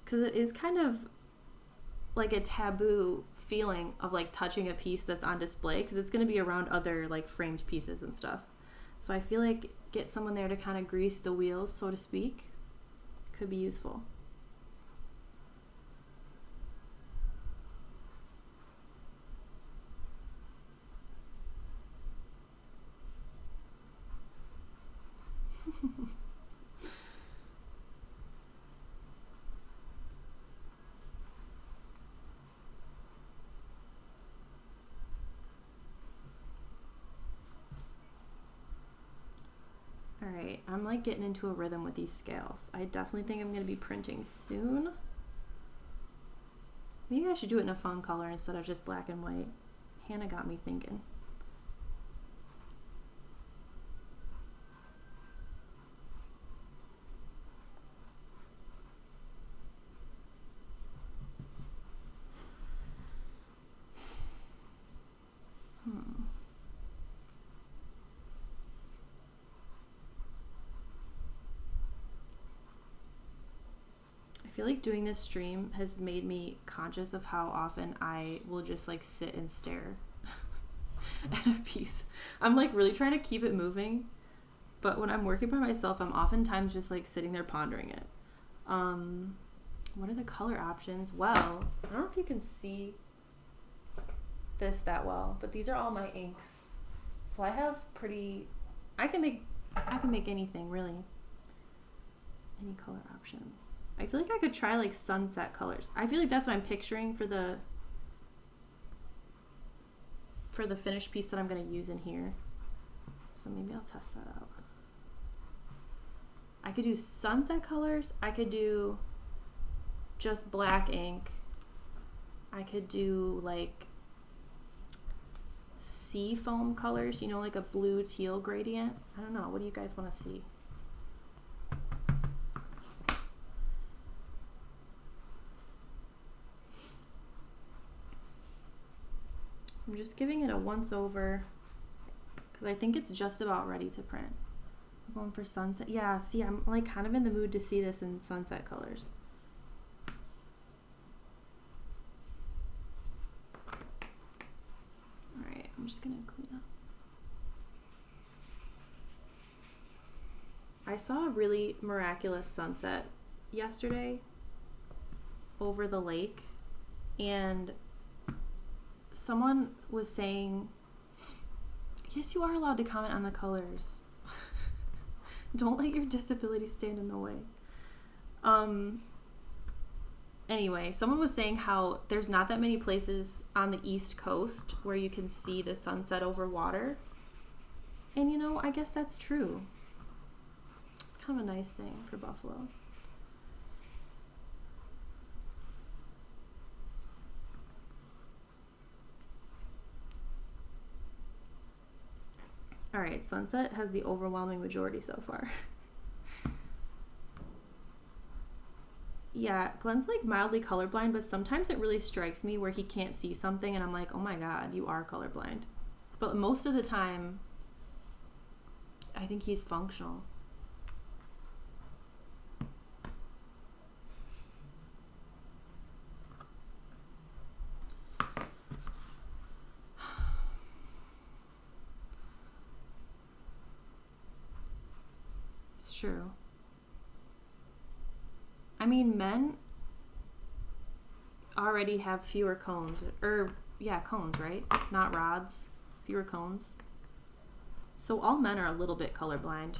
Because it is kind of like a taboo feeling of like touching a piece that's on display because it's going to be around other like framed pieces and stuff. So I feel like get someone there to kind of grease the wheels, so to speak, could be useful. Alright, I'm like getting into a rhythm with these scales. I definitely think I'm going to be printing soon. Maybe I should do it in a fun color instead of just black and white. Hannah got me thinking. I feel like doing this stream has made me conscious of how often I will just like sit and stare at a piece. I'm like really trying to keep it moving, but when I'm working by myself, I'm oftentimes just like sitting there pondering it. What are the color options? Well, I don't know if you can see this that well, but these are all my inks. So I have I can make anything really. Any color options. I feel like I could try like sunset colors. I feel like that's what I'm picturing for the finished piece that I'm going to use in here. So maybe I'll test that out. I could do sunset colors. I could do just black ink. I could do like sea foam colors, you know, like a blue teal gradient. I don't know. What do you guys want to see? I'm just giving it a once over because I think it's just about ready to print. I'm going for sunset. Yeah, see, I'm like kind of in the mood to see this in sunset colors. All right, I'm just gonna clean up. I saw a really miraculous sunset yesterday over the lake, and someone was saying, yes, you are allowed to comment on the colors. Don't let your disability stand in the way. Anyway, someone was saying how there's not that many places on the East Coast where you can see the sunset over water. And you know, I guess that's true. It's kind of a nice thing for Buffalo. All right, sunset has the overwhelming majority so far. Yeah, Glenn's like mildly colorblind, but sometimes it really strikes me where he can't see something and I'm like, oh my God, you are colorblind. But most of the time, I think he's functional. True. I mean, men already have fewer cones, cones, right? Not rods, fewer cones. So all men are a little bit colorblind.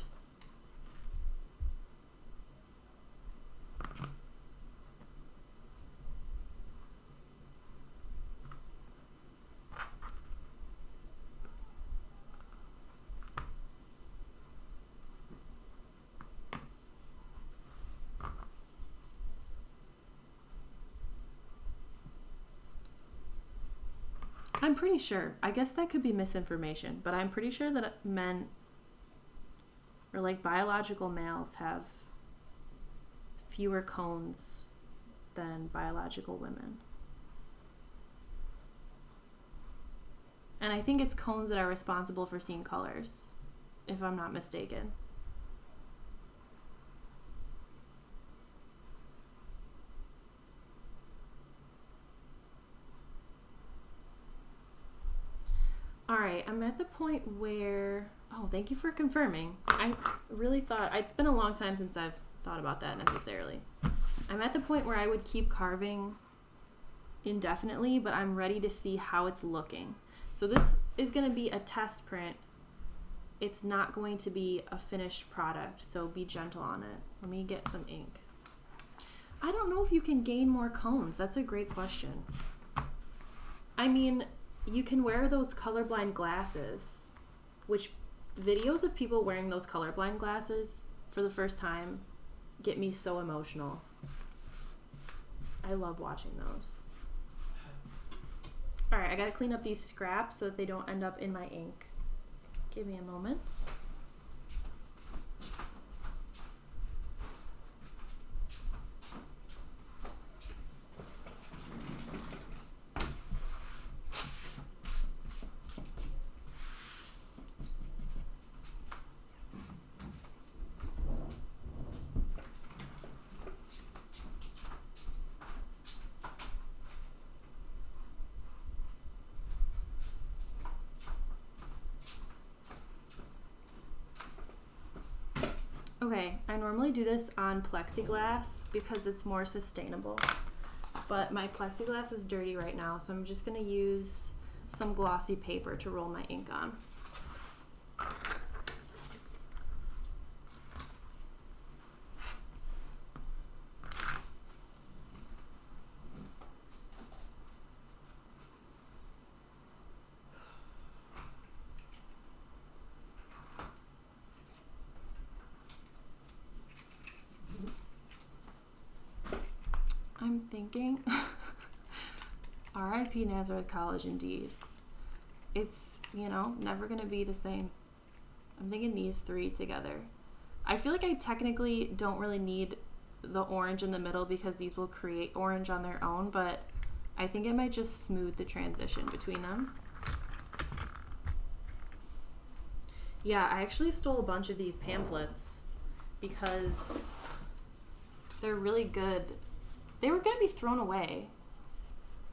I'm pretty sure. I guess that could be misinformation, but I'm pretty sure that men or like biological males have fewer cones than biological women. And I think it's cones that are responsible for seeing colors, if I'm not mistaken. All right, I'm at the point where, oh, thank you for confirming. I really thought, it's been a long time since I've thought about that necessarily. I'm at the point where I would keep carving indefinitely, but I'm ready to see how it's looking. So this is going to be a test print. It's not going to be a finished product, so be gentle on it. Let me get some ink. I don't know if you can gain more cones. That's a great question. I mean, you can wear those colorblind glasses, which videos of people wearing those colorblind glasses for the first time get me so emotional. I love watching those. Alright, I gotta clean up these scraps so that they don't end up in my ink. Give me a moment. Okay, I normally do this on plexiglass because it's more sustainable, but my plexiglass is dirty right now, so I'm just gonna use some glossy paper to roll my ink on. I'm thinking, R.I.P. Nazareth College indeed. It's, never gonna be the same. I'm thinking these three together. I feel like I technically don't really need the orange in the middle because these will create orange on their own, but I think it might just smooth the transition between them. Yeah, I actually stole a bunch of these pamphlets because they're really good. They were going to be thrown away,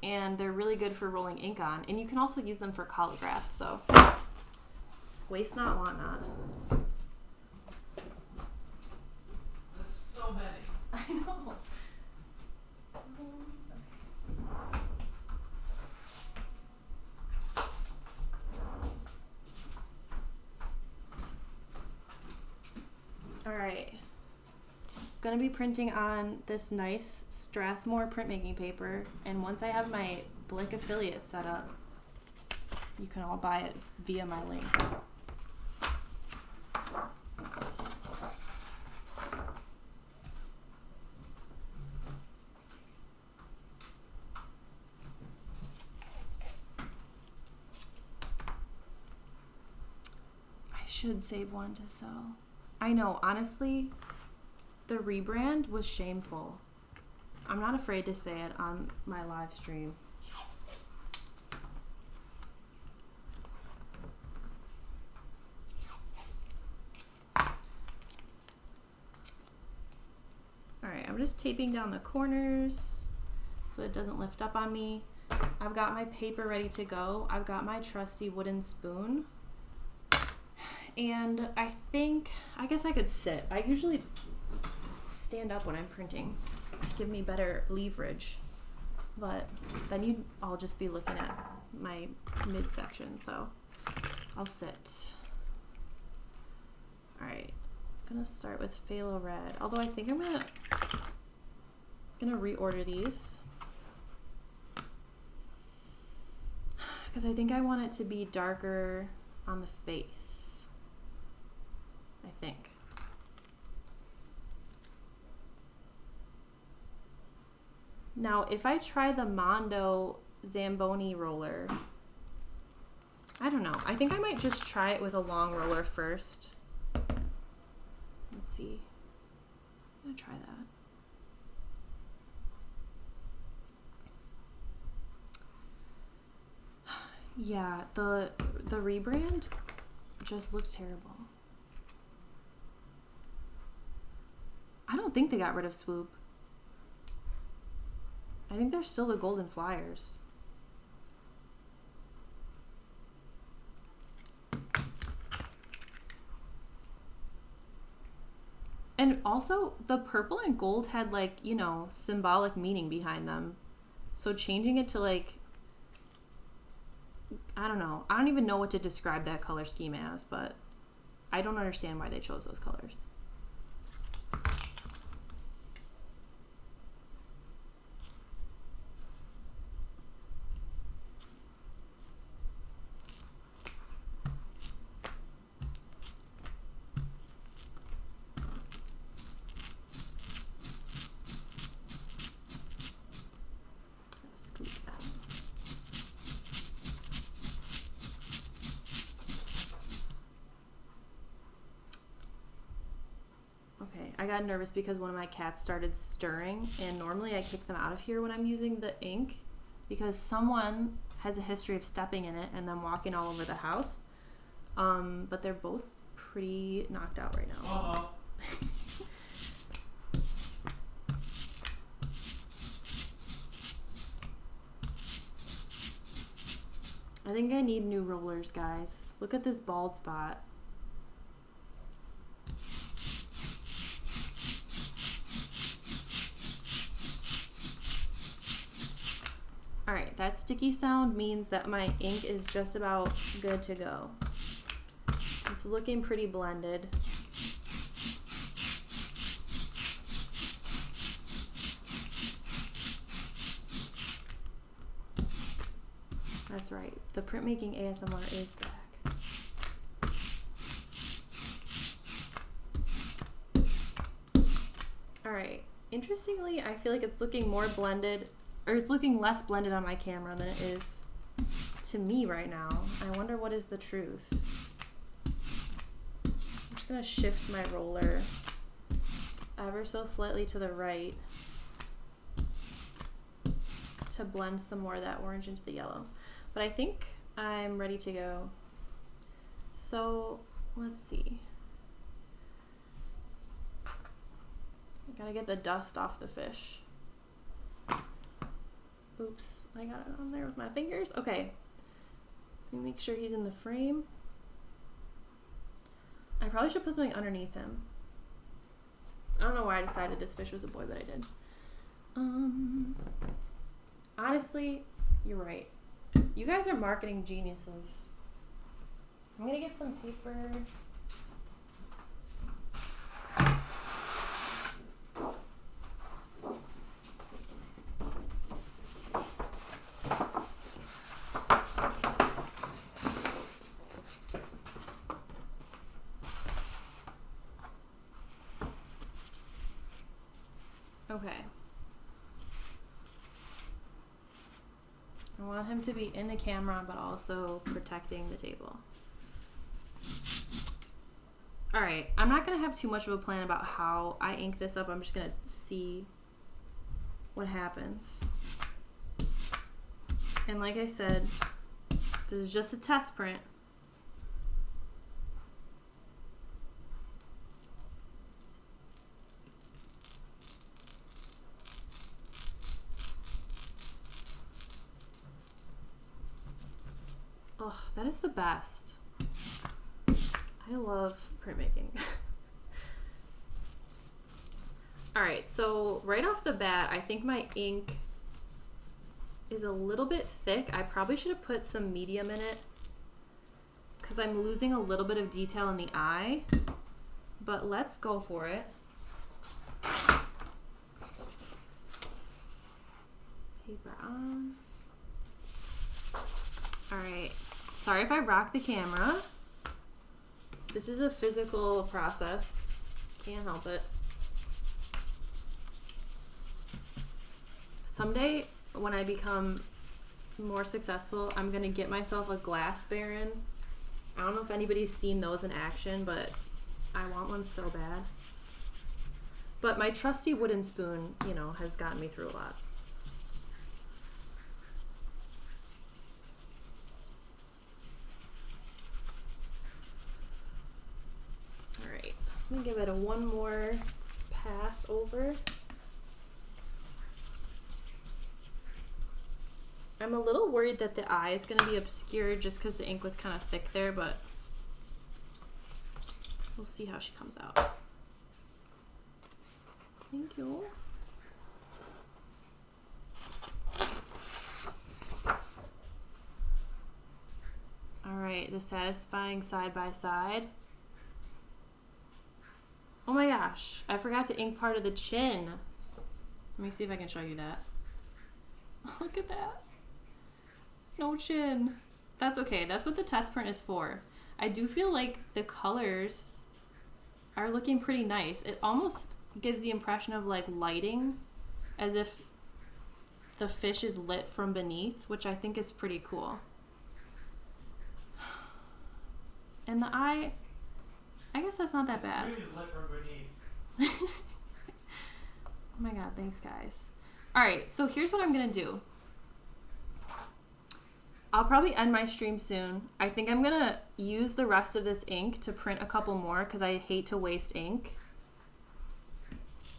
and they're really good for rolling ink on, and you can also use them for collagraphs, so waste not, want not. That's so many. I know. All right. Gonna be printing on this nice Strathmore printmaking paper, and once I have my Blick affiliate set up, you can all buy it via my link. I should save one to sell. I know, honestly, the rebrand was shameful. I'm not afraid to say it on my live stream. Alright, I'm just taping down the corners so it doesn't lift up on me. I've got my paper ready to go. I've got my trusty wooden spoon. And I guess I could sit. I usually stand up when I'm printing to give me better leverage, but then you'd all just be looking at my midsection, so I'll sit. Alright, I'm gonna start with phthalo red, although I think I'm gonna reorder these because I think I want it to be darker on the face, I think. Now, if I try the Mondo Zamboni roller, I don't know. I think I might just try it with a long roller first. Let's see. I'm gonna try that. Yeah, the rebrand just looked terrible. I don't think they got rid of Swoop. I think they're still the Golden Flyers. And also, the purple and gold had, like, symbolic meaning behind them. So changing it to, like, I don't know. I don't even know what to describe that color scheme as, but I don't understand why they chose those colors. Okay, I got nervous because one of my cats started stirring, and normally I kick them out of here when I'm using the ink because someone has a history of stepping in it and then walking all over the house. But they're both pretty knocked out right now. I think I need new rollers, guys. Look at this bald spot. Alright, that sticky sound means that my ink is just about good to go. It's looking pretty blended. That's right. The printmaking ASMR is back. Alright. Interestingly, I feel like it's looking more blended, or it's looking less blended on my camera than it is to me right now. I wonder what is the truth. I'm just going to shift my roller ever so slightly to the right to blend some more of that orange into the yellow. But I think I'm ready to go. So let's see. I gotta get the dust off the fish. Oops, I got it on there with my fingers. Okay, let me make sure he's in the frame. I probably should put something underneath him. I don't know why I decided this fish was a boy, but I did. Honestly, you're right. You guys are marketing geniuses. I'm gonna get some paper. Okay. I want him to be in the camera, but also protecting the table. All right, I'm not gonna have too much of a plan about how I ink this up. I'm just gonna see what happens. And like I said, this is just a test print. Oh, that is the best. I love printmaking. Alright, so right off the bat, I think my ink is a little bit thick. I probably should have put some medium in it because I'm losing a little bit of detail in the eye. But let's go for it. Paper on. Alright. Sorry if I rock the camera. This is a physical process. Can't help it. Someday, when I become more successful, I'm gonna get myself a glass baron. I don't know if anybody's seen those in action, but I want one so bad. But my trusty wooden spoon, you know, has gotten me through a lot. Let me give it one more pass over. I'm a little worried that the eye is going to be obscured just because the ink was kind of thick there, but we'll see how she comes out. Thank you. All right, the satisfying side by side. Oh my gosh, I forgot to ink part of the chin. Let me see if I can show you that. Look at that. No chin. That's okay, that's what the test print is for. I do feel like the colors are looking pretty nice. It almost gives the impression of like lighting, as if the fish is lit from beneath, which I think is pretty cool. And the eye, I guess that's not that bad. The screen is lit from beneath. Oh my god, thanks guys. Alright, so here's what I'm gonna do. I'll probably end my stream soon. I think I'm gonna use the rest of this ink to print a couple more because I hate to waste ink.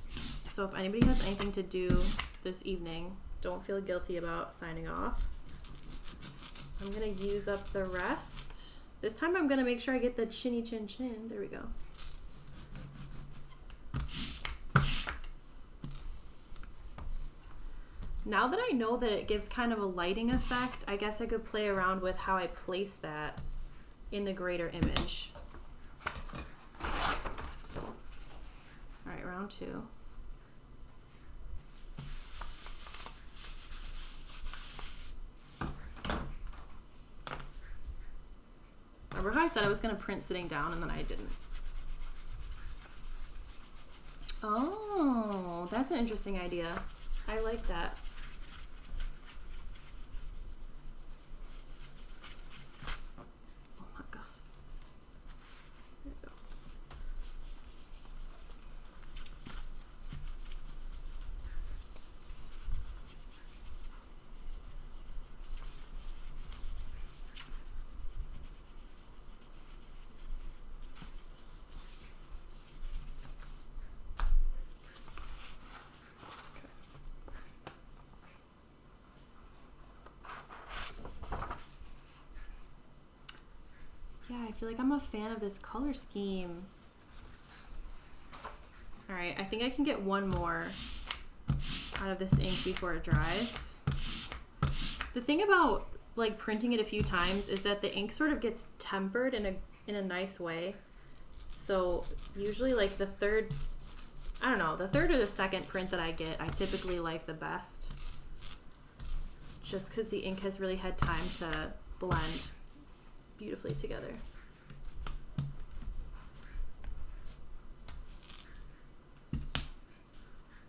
So if anybody has anything to do this evening, don't feel guilty about signing off. I'm gonna use up the rest. This time I'm gonna make sure I get the chinny chin chin. There we go. Now that I know that it gives kind of a lighting effect, I guess I could play around with how I place that in the greater image. All right, round 2. Remember how I said I was going to print sitting down and then I didn't? Oh, that's an interesting idea. I like that. Oh my god. There we go. Yeah, I feel like I'm a fan of this color scheme. All right, I think I can get one more out of this ink before it dries. The thing about like printing it a few times is that the ink sort of gets tempered in a nice way. So usually like the third or the second print that I get, I typically like the best. Just because the ink has really had time to blend beautifully together.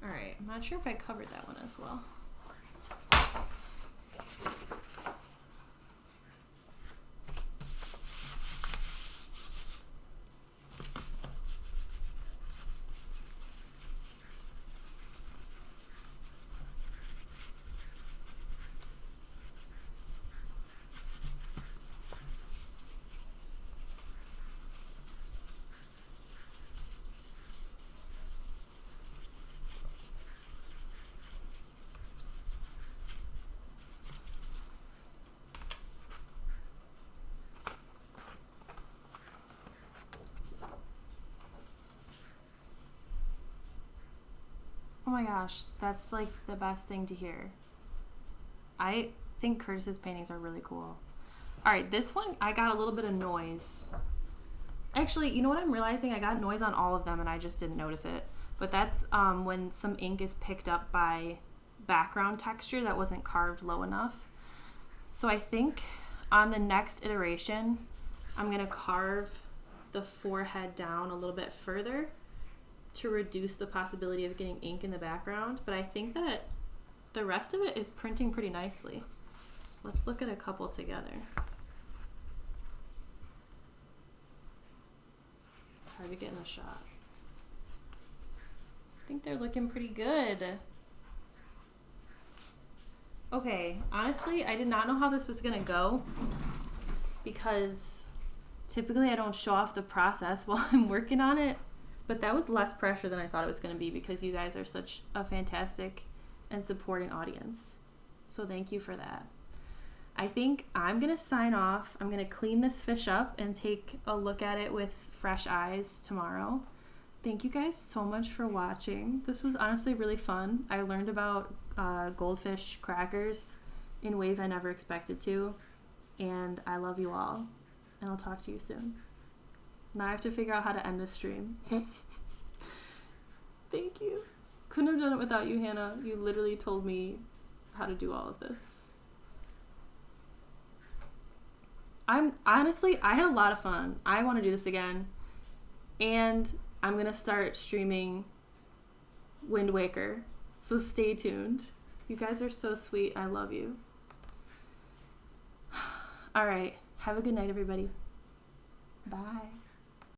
All right, I'm not sure if I covered that one as well. Oh my gosh, that's like the best thing to hear. I think Curtis's paintings are really cool. All right, this one, I got a little bit of noise. Actually, you know what I'm realizing? I got noise on all of them and I just didn't notice it. But that's when some ink is picked up by background texture that wasn't carved low enough. So I think on the next iteration, I'm gonna carve the forehead down a little bit further to reduce the possibility of getting ink in the background, but I think that the rest of it is printing pretty nicely. Let's look at a couple together. It's hard to get in the shot. I think they're looking pretty good. Okay, honestly, I did not know how this was gonna go because typically I don't show off the process while I'm working on it. But that was less pressure than I thought it was going to be because you guys are such a fantastic and supporting audience. So thank you for that. I think I'm going to sign off. I'm going to clean this fish up and take a look at it with fresh eyes tomorrow. Thank you guys so much for watching. This was honestly really fun. I learned about goldfish crackers in ways I never expected to. And I love you all. And I'll talk to you soon. Now I have to figure out how to end this stream. Thank you. Couldn't have done it without you, Hannah. You literally told me how to do all of this. Honestly, I had a lot of fun. I want to do this again. And I'm going to start streaming Wind Waker. So stay tuned. You guys are so sweet. I love you. All right. Have a good night, everybody. Bye.